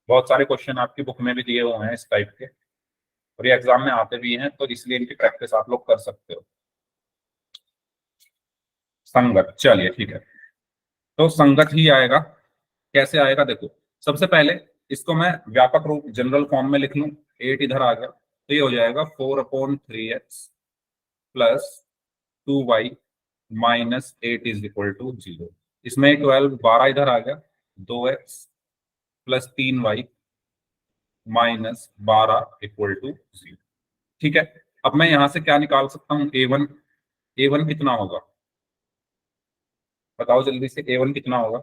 बहुत सारे क्वेश्चन आपकी बुक में भी दिए हुए हैं इस टाइप के, और ये एग्जाम में आते भी हैं, तो इसलिए इनकी प्रैक्टिस आप लोग कर सकते हो। संगत, चलिए ठीक है, तो संगत ही आएगा। कैसे आएगा देखो, सबसे पहले इसको मैं व्यापक रूप जनरल फॉर्म में लिख लूं। 8 इधर आ गया तो ये हो जाएगा 4/3x + 2y - 8 = 0। इसमें 12 इधर आ गया, 2x + 3y - 12 = 0। ठीक है, अब मैं यहां से क्या निकाल सकता हूँ, a1। a1 कितना होगा, बताओ जल्दी से, a1 कितना होगा?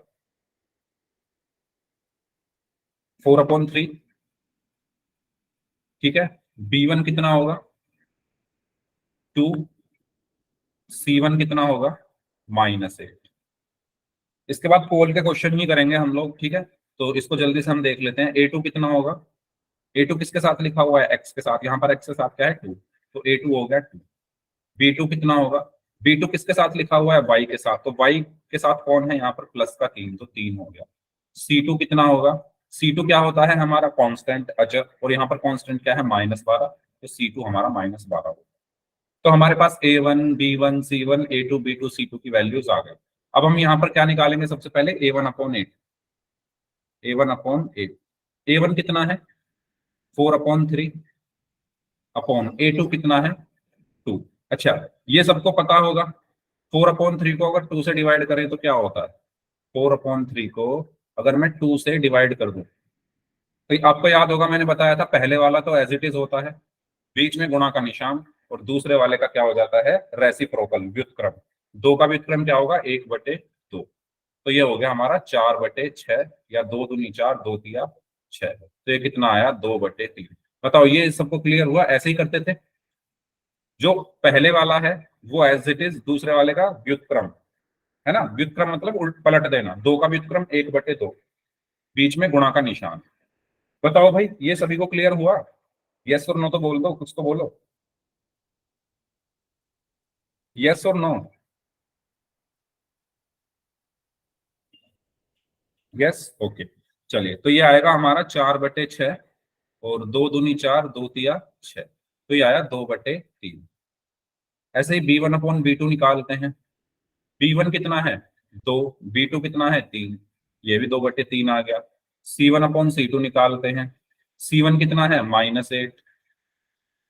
4/3। ठीक है, b1 कितना होगा? 2। c1 कितना होगा? -8। इसके बाद पोल के क्वेश्चन ही करेंगे हम लोग, ठीक है, तो इसको जल्दी से हम देख लेते हैं। a2 कितना होगा? a2 किसके साथ लिखा हुआ है? x के साथ। यहाँ पर x के साथ क्या है? 2, तो a2 हो गया 2। b2 कितना होगा? b2 किसके साथ लिखा हुआ है? y के साथ, तो y के साथ कौन है यहाँ पर? प्लस का 3, तो 3 हो गया। c2 कितना होगा? c2 क्या होता है हमारा? कांस्टेंट, अचर, और यहाँ पर कांस्टेंट क्या है? -12, तो c2 हमारा -12 होगा। तो हमारे पास a1 b1 c1 a2 b2 c2 की वैल्यूज आ गई। अब हम यहाँ पर क्या निकालेंगे? सबसे पहले a1/8। a1/8, a1 कितना है? 4/3 अपॉन a2 कितना है? 2। अच्छा, ये सबको पता होगा। 4/3 को अगर 2 से डिवाइड करें तो क्या होता है? 4/3 को अगर मैं 2 से डिवाइड कर दूं, तो आपको याद होगा मैंने बताया था पहले वाला तो एज इट इज होता है, बीच में गुणा का निशान, और दूसरे वाले का क्या हो जाता है? रेसिप्रोकल, व्युत्क्रम। दो का व्युत्क्रम क्या होगा? 1/2। तो ये हो गया हमारा 4/6, या 2 दूनी 4, 2 तिया 6। तो ये कितना आया? 2/3। बताओ, ये सबको क्लियर हुआ? ऐसे ही करते थे। जो पहले वाला है वो एज इट इज दूसरे वाले का व्युत्क्रम, है ना, व्युत्क्रम मतलब उल्ट पलट देना। 2 का व्युत्क्रम 1/2, बीच में गुणा का निशान। बताओ भाई, ये सभी को क्लियर हुआ? यस और नो तो बोल दो, कुछ तो बोलो। यस और नो? Yes, okay. चलिए, तो ये आएगा हमारा 4/6, और 2 दूनी 4, 2 तिया 6, तो ये आया 2/3। ऐसे ही b1/b2 निकालते हैं। b1 कितना है? 2। b2 कितना है? 3। ये भी 2/3 आ गया। c1/c2 निकालते हैं। c1 कितना है? -8।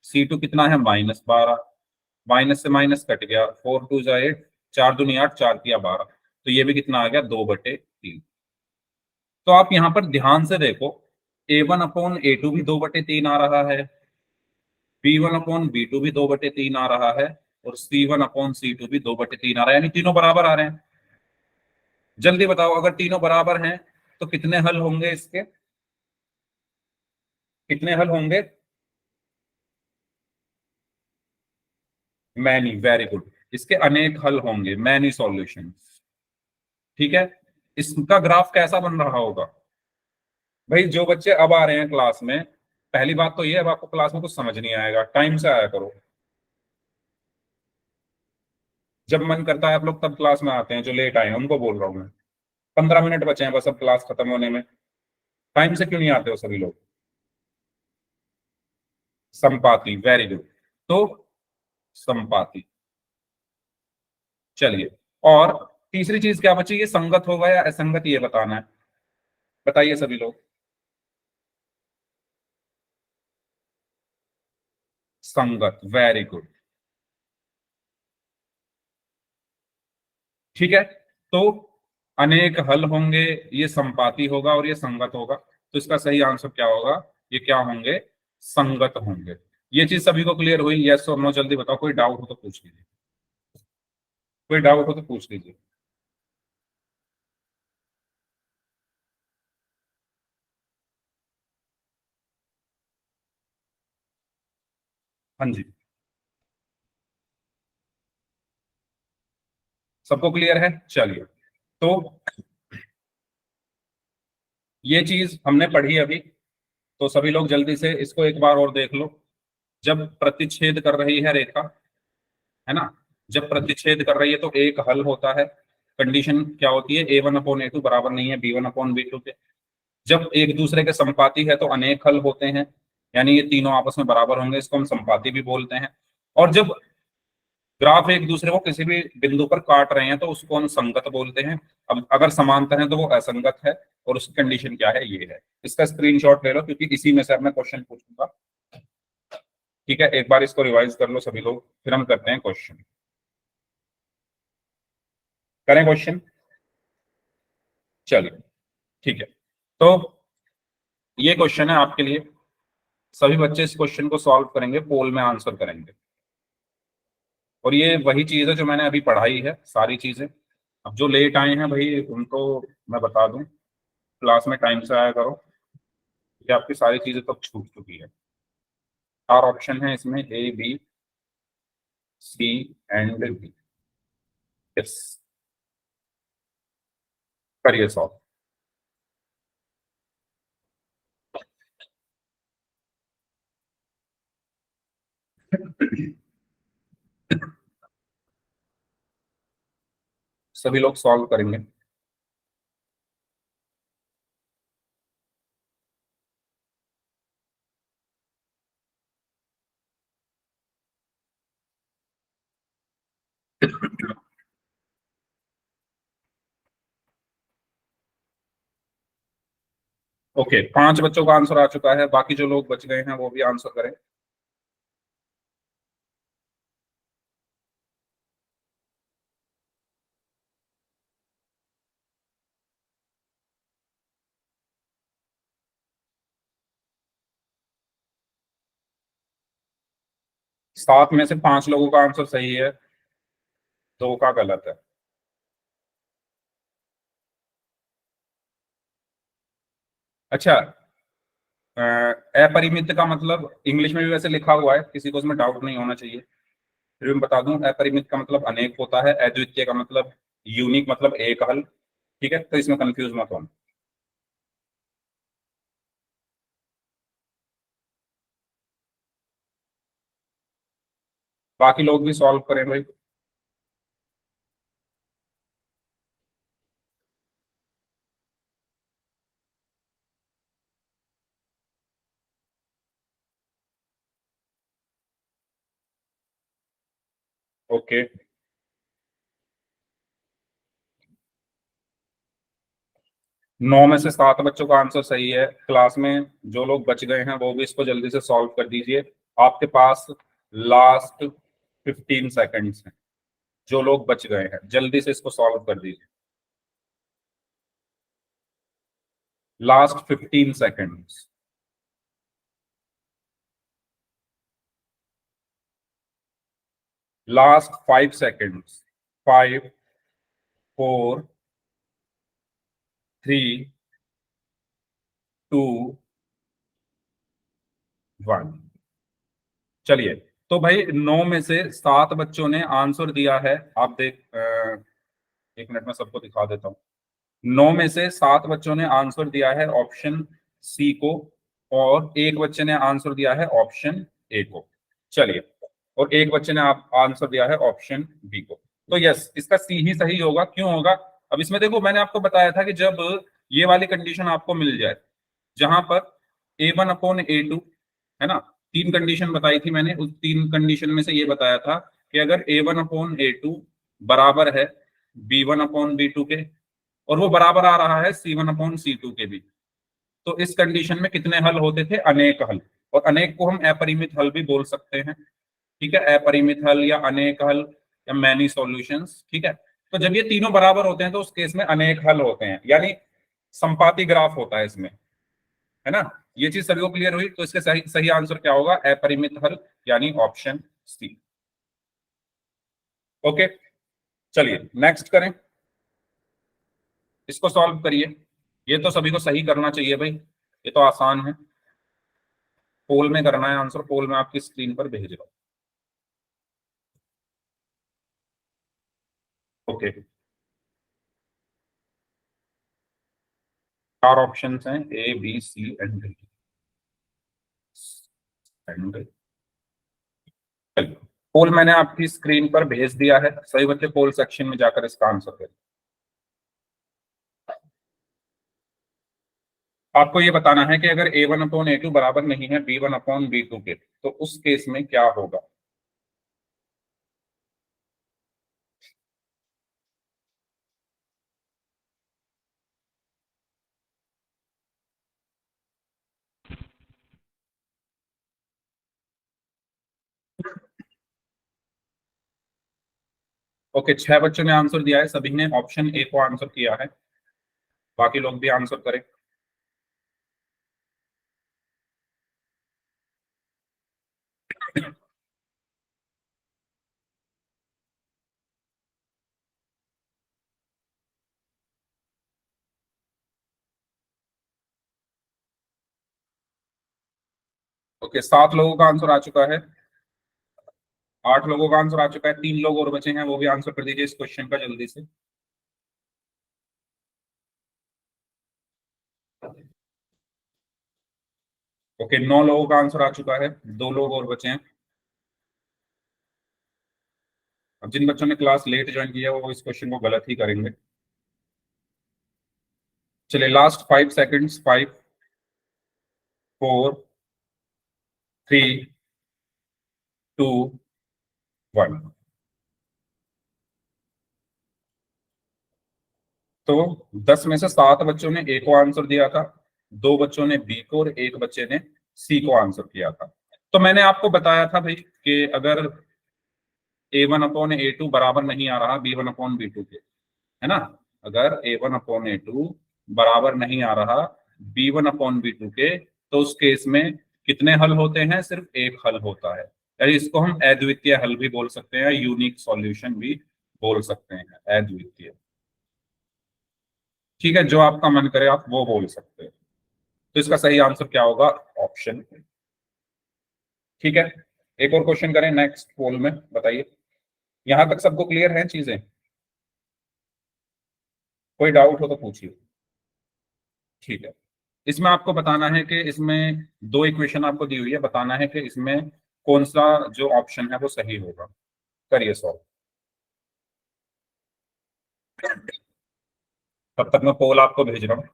c2 कितना है? -12। माइनस से माइनस कट गया, 4 2 जा 8, 4 दूनी 8, 4 तिया 12, तो ये भी कितना आ गया 2/3। तो आप यहां पर ध्यान से देखो, A1/A2 भी 2/3 आ रहा है, B1/B2 भी 2/3 आ रहा है, और C1/C2 भी 2/3 आ रहा है, यानी तीनों बराबर आ रहे हैं। जल्दी बताओ, अगर तीनों बराबर हैं तो कितने हल होंगे इसके, कितने हल होंगे? मैनी, वेरी गुड, इसके अनेक हल होंगे, मैनी सॉल्यूशन। ठीक है, इसका ग्राफ कैसा बन रहा होगा? भाई जो बच्चे अब आ रहे हैं क्लास में, पहली बात तो ये, अब आपको क्लास में कुछ समझ नहीं आएगा, टाइम से आया करो। जब मन करता है आप लोग तब क्लास में आते हैं, जो लेट आए हैं उनको बोल रहा हूँ मैं। 15 मिनट बचे हैं बस अब क्लास खत्म होने में, टाइम से क्यों नहीं आते हो सभी लोग? Sampati, very good. तो संपाति, चलिए। और तीसरी चीज क्या बची? ये संगत होगा या असंगत, ये बताना है। बताइए सभी लोग। संगत, वेरी गुड। ठीक है, तो अनेक हल होंगे, ये संपाती होगा और ये संगत होगा, तो इसका सही आंसर क्या होगा? ये क्या होंगे? संगत होंगे। ये चीज सभी को क्लियर हुई? यस और नो जल्दी बताओ, कोई डाउट हो तो पूछ लीजिए, कोई डाउट हो तो पूछ लीजिए। हाँ जी, सबको क्लियर है? चलिए, तो ये चीज हमने पढ़ी अभी, तो सभी लोग जल्दी से इसको एक बार और देख लो। जब प्रतिच्छेद कर रही है रेखा, है ना, जब प्रतिच्छेद कर रही है तो एक हल होता है। कंडीशन क्या होती है? A1/A2 बराबर नहीं है B1/B2 के। जब एक दूसरे के संपाती है तो अनेक हल होते हैं, यानी ये तीनों आपस में बराबर होंगे, इसको हम संपाती भी बोलते हैं। और जब ग्राफ एक दूसरे को किसी भी बिंदु पर काट रहे हैं तो उसको हम संगत बोलते हैं। अब अगर समांतर है तो वो असंगत है, और उसकी कंडीशन क्या है? ये है। इसका स्क्रीनशॉट ले लो, क्योंकि इसी में से अब मैं क्वेश्चन पूछूंगा। ठीक है, एक बार इसको रिवाइज कर लो सभी लोग, फिर हम करते हैं क्वेश्चन। करें क्वेश्चन? चलिए, ठीक है। तो ये क्वेश्चन है आपके लिए, सभी बच्चे इस क्वेश्चन को सॉल्व करेंगे, पोल में आंसर करेंगे। और ये वही चीज है जो मैंने अभी पढ़ाई है, सारी चीजें। अब जो लेट आए हैं भाई उनको मैं बता दूं, क्लास में टाइम से आया करो, कि आपकी सारी चीजें तो छूट चुकी है। 4 ऑप्शन है इसमें, A B C and D। Yes, करिए सॉल्व। सभी लोग सॉल्व करेंगे। ओके, 5 बच्चों का आंसर आ चुका है, बाकी जो लोग बच गए हैं वो भी आंसर करें। सात में से 5 लोगों का आंसर सही है, 2 का गलत है। अच्छा, अपरिमित का मतलब इंग्लिश में भी वैसे लिखा हुआ है, किसी को उसमें डाउट नहीं होना चाहिए, फिर मैं बता दूं। अपरिमित का मतलब अनेक होता है, अद्वितीय का मतलब यूनिक, मतलब एक हल। ठीक है, तो इसमें कंफ्यूज मत होना। बाकी लोग भी सॉल्व करें भाई। ओके, 9 में से 7 बच्चों का आंसर सही है। क्लास में जो लोग बच गए हैं वो भी इसको जल्दी से सॉल्व कर दीजिए, आपके पास लास्ट 15 सेकेंड्स हैं। जो लोग बच गए हैं जल्दी से इसको सॉल्व कर दीजिए। Last 15 seconds. Last 5 seconds. 5, 4, 3, 2, 1। चलिए, तो भाई 9 में से 7 बच्चों ने आंसर दिया है। आप देख, 1 मिनट में सबको दिखा देता हूँ। 9 में से 7 बच्चों ने आंसर दिया है ऑप्शन सी को, और एक बच्चे ने आंसर दिया है ऑप्शन ए को। चलिए, और एक बच्चे ने आप आंसर दिया है ऑप्शन बी को। तो यस, इसका सी ही सही होगा। क्यों होगा? अब इसमें देखो, मैंने आपको बताया था कि जब ये वाली कंडीशन आपको मिल जाए, जहां पर A1/A2, है ना, 3 कंडीशन बताई थी मैंने। उस 3 कंडीशन में से ये बताया था कि अगर A1/A2 बराबर है B1/B2 के, और वो बराबर आ रहा है C1/C2 के भी, तो इस कंडीशन में कितने हल होते थे? अनेक हल। और अनेक को हम अपरिमित हल भी बोल सकते हैं। ठीक है, अपरिमित हल या अनेक हल या मैनी सॉल्यूशंस। ठीक है, तो जब ये तीनों बराबर होते हैं तो उस केस में अनेक हल होते हैं, यानी संपाती ग्राफ होता है इसमें, है ना। ये चीज सभी को क्लियर हुई? तो इसके सही सही आंसर क्या होगा? अपरिमित हल, यानी ऑप्शन सी। ओके, चलिए नेक्स्ट करें। इसको सॉल्व करिए। ये तो सभी को सही करना चाहिए भाई, ये तो आसान है। पोल में करना है आंसर, पोल में आपकी स्क्रीन पर भेज रहा हूं। ओके, 4 ऑप्शंस हैं, A B C and D. Poll मैंने आपकी स्क्रीन पर भेज दिया है। सही बच्चे पोल सेक्शन में जाकर इसका आंसर करें। आपको ये बताना है कि अगर A1/A2 बराबर नहीं है B1/B2 के, तो उस केस में क्या होगा। ओके, 6 बच्चों ने आंसर दिया है, सभी ने ऑप्शन ए को आंसर किया है। बाकी लोग भी आंसर करें। ओके, 7 लोगों का आंसर आ चुका है। 8 लोगों का आंसर आ चुका है। 3 लोग और बचे हैं, वो भी आंसर कर दीजिए इस क्वेश्चन का जल्दी से। ओके, 9 लोगों का आंसर आ चुका है। 2 लोग और बचे हैं। अब जिन बच्चों ने क्लास लेट ज्वाइन किया है वो इस क्वेश्चन को गलत ही करेंगे। चलिए, लास्ट 5 सेकेंड्स। 5, 4, 3, 2, 1। तो 10 में से 7 बच्चों ने ए को आंसर दिया था, 2 बच्चों ने बी को, और एक बच्चे ने सी को आंसर किया था। तो मैंने आपको बताया था भाई कि अगर A1/A2 बराबर नहीं आ रहा B1/B2 के, है ना, अगर A1/A2 बराबर नहीं आ रहा B1/B2 के, तो उस केस में कितने हल होते हैं? सिर्फ एक हल होता है। यानी इसको हम अद्वितीय हल भी बोल सकते हैं, यूनिक सॉल्यूशन भी बोल सकते हैं, अद्वितीय। ठीक है, जो आपका मन करे आप वो बोल सकते हैं। तो इसका सही आंसर क्या होगा? ऑप्शन। ठीक है, एक और क्वेश्चन करें नेक्स्ट पोल में, बताइए। यहां तक सबको क्लियर है चीजें? कोई डाउट हो तो पूछिए। ठीक है, इसमें आपको बताना है कि इसमें 2 इक्वेशन आपको दी हुई है, बताना है कि इसमें कौन सा जो ऑप्शन है वो सही होगा। करिए सॉल्व। तब तक मैं पोल आपको भेज रहा हूँ।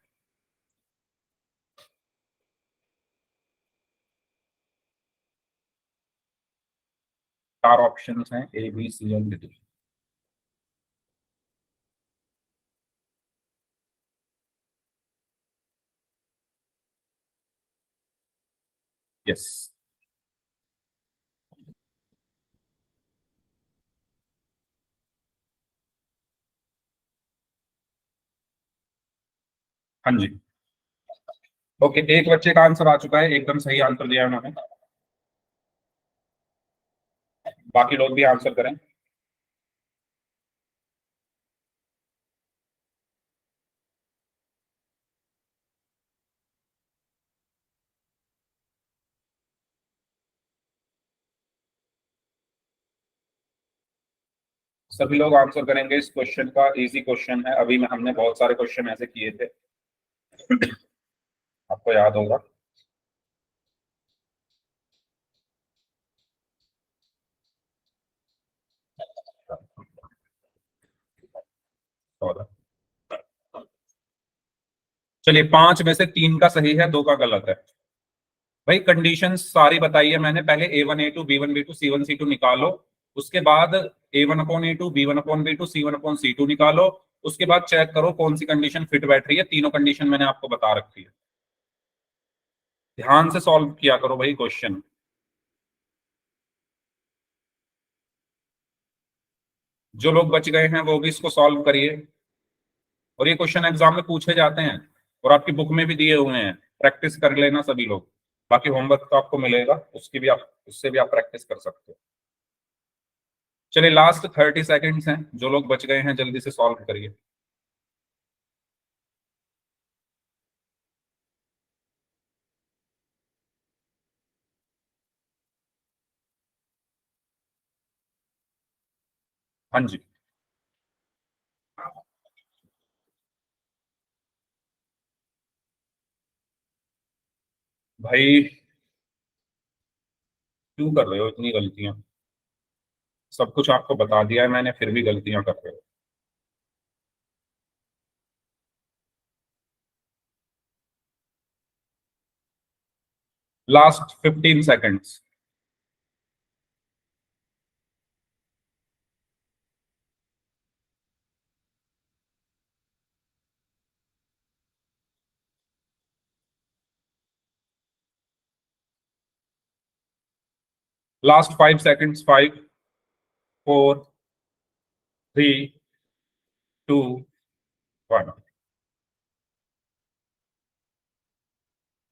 4 ऑप्शन हैं, A B C and D. Yes. हाँ जी। ओके, एक बच्चे का आंसर आ चुका है, एकदम सही आंसर दिया उन्होंने। बाकी लोग भी आंसर करें। सभी लोग आंसर करेंगे इस क्वेश्चन का, इजी क्वेश्चन है, अभी में हमने बहुत सारे क्वेश्चन ऐसे किए थे, आपको याद होगा। चलिए, पांच में से तीन का सही है, दो का गलत है। भाई कंडीशन सारी बताई है मैंने, पहले A1 A2 B1 B2 C1 C2 निकालो, उसके बाद A1/A2 B1/B2 C1/C2 निकालो, उसके बाद चेक करो कौन सी कंडीशन फिट बैठ रही है। तीनों कंडीशन मैंने आपको बता रखी है, ध्यान से सॉल्व किया करो भाई क्वेश्चन। जो लोग बच गए हैं वो भी इसको सॉल्व करिए, और ये क्वेश्चन एग्जाम में पूछे जाते हैं और आपकी बुक में भी दिए हुए हैं, प्रैक्टिस कर लेना सभी लोग। बाकी होमवर्क तो आपको मिलेगा, उसकी भी आप उससे भी आप प्रैक्टिस कर सकते हो। चलिए, लास्ट 30 सेकेंड्स हैं, जो लोग बच गए हैं जल्दी से सॉल्व करिए। हाँ जी। भाई क्यों कर रहे हो इतनी गलतियां? सब कुछ आपको बता दिया है मैंने, फिर भी गलतियां कर रहे हो। Last 15 seconds. Last 5 seconds. 5 4 3 2 1।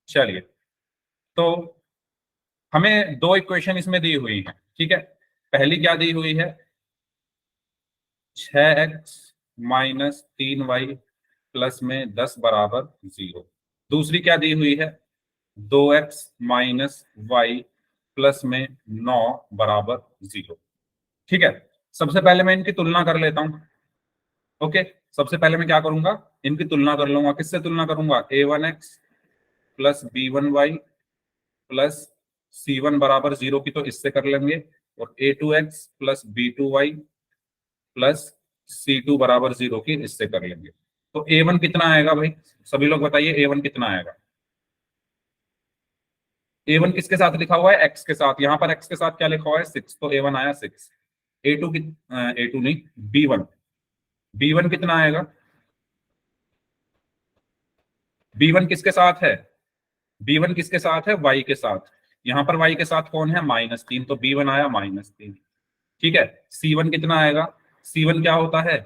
चलिए, तो हमें दो इक्वेशन इसमें दी हुई है, ठीक है। पहली क्या दी हुई है? 6x-3y प्लस में 10 बराबर 0। दूसरी क्या दी हुई है? 2x-y प्लस में 9 बराबर 0। ठीक है, सबसे पहले मैं इनकी तुलना कर लेता हूं। ओके, सबसे पहले मैं क्या करूंगा, इनकी तुलना कर लूंगा। किससे तुलना करूंगा? A1x plus B1y plus C1 बराबर 0 की तो इससे कर लेंगे, और A2x plus B2y plus C2 बराबर 0 की इससे कर लेंगे। तो A1 कितना आएगा भाई? सभी लोग बताइए A1 कितना आएगा। A1 किसके साथ लिखा हुआ है? x के साथ। यहां पर x के साथ क्या लिखा हुआ है? 6, तो A1 आया 6। A2 की A2 नहीं, B1। B1 कितना आएगा? B1 किसके साथ है? B1 किसके साथ है? y के साथ। यहां पर y के साथ कौन है? -3, तो B1 आया -3। ठीक है, C1 कितना आएगा? C1 क्या होता है?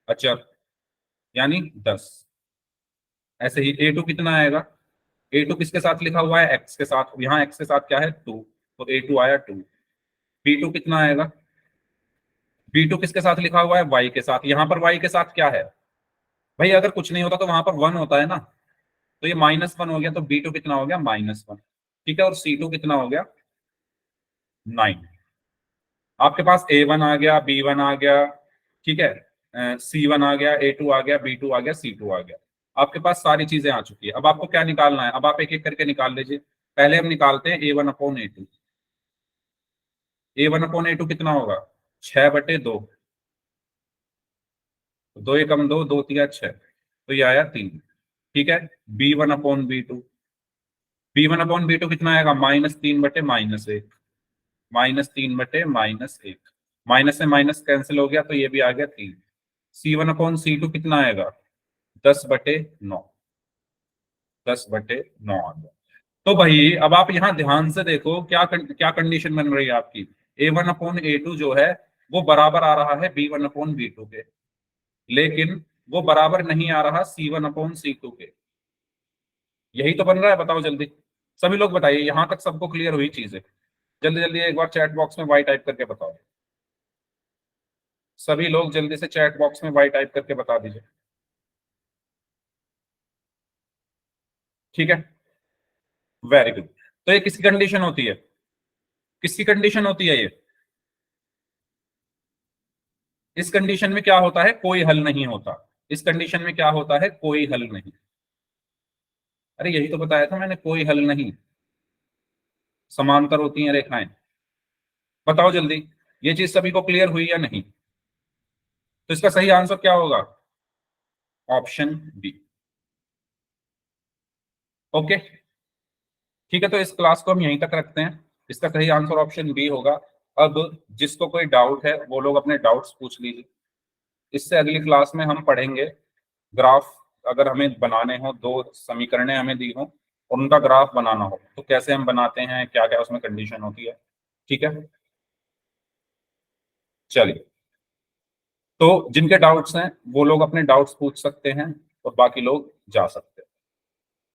अचर, यानी 10। ऐसे ही A2 कितना आएगा? A2 किसके साथ लिखा हुआ है? x के साथ। यहाँ x के साथ क्या है? 2, तो A2 आया 2। B2 कितना आएगा? B2 किसके साथ लिखा हुआ है? y के साथ। यहाँ पर y के साथ क्या है भाई? अगर कुछ नहीं होता तो वहां पर 1 होता है ना, तो ये -1 हो गया, तो B2 कितना हो गया? -1। ठीक है, और C2 कितना हो गया? 9। आपके पास A1 आ गया, B1 आ गया, ठीक है, C1 आ गया, A2 आ गया, B2 आ गया, C2 आ गया। आपके पास सारी चीजें आ चुकी है। अब आपको क्या निकालना है? अब आप एक एक करके निकाल लीजिए। पहले हम निकालते हैं A1/A2। A1/A2 कितना होगा? 6/2। दो एकम दो, दो तिया 6, तो ये आया 3। ठीक है, B1/B2। B1/B2 कितना आएगा? -3/-1। -3/-1। माइनस से माइनस कैंसिल हो गया, तो ये भी आ गया 3। C1/C2 कितना आएगा? 10/9। 10/9 आ गया। तो भाई अब आप यहाँ ध्यान से देखो, क्या कंडीशन बन रही है आपकी। A1/A2 जो है वो बराबर आ रहा है B1/B2 के, लेकिन वो बराबर नहीं आ रहा C1/C2 के। यही तो बन रहा है, बताओ जल्दी। सभी लोग बताइए, यहां तक सबको क्लियर हुई चीज है? जल्दी जल्दी एक बार चैट बॉक्स में वाई टाइप करके बताओ। सभी लोग जल्दी से चैट बॉक्स में वाई टाइप करके बता दीजिए। ठीक है, वेरी गुड। तो ये किसकी कंडीशन होती है? किसकी कंडीशन होती है ये? इस कंडीशन में क्या होता है? कोई हल नहीं होता। इस कंडीशन में क्या होता है? कोई हल नहीं। अरे यही तो बताया था मैंने, कोई हल नहीं, समांतर होती हैं रेखाएं। बताओ जल्दी, ये चीज सभी को क्लियर हुई या नहीं? तो इसका सही आंसर क्या होगा? Option B. ओके, ठीक है, तो इस क्लास को हम यहीं तक रखते हैं। इसका सही आंसर ऑप्शन बी होगा। अब जिसको कोई डाउट है वो लोग अपने डाउट्स पूछ लीजिए। इससे अगली क्लास में हम पढ़ेंगे ग्राफ। अगर हमें बनाने हो, दो समीकरणें हमें दी हो और उनका ग्राफ बनाना हो, तो कैसे हम बनाते हैं, क्या क्या उसमें कंडीशन होती है। ठीक है, चलिए। तो जिनके डाउट्स हैं वो लोग अपने डाउट्स पूछ सकते हैं और बाकी लोग जा सकते हैं।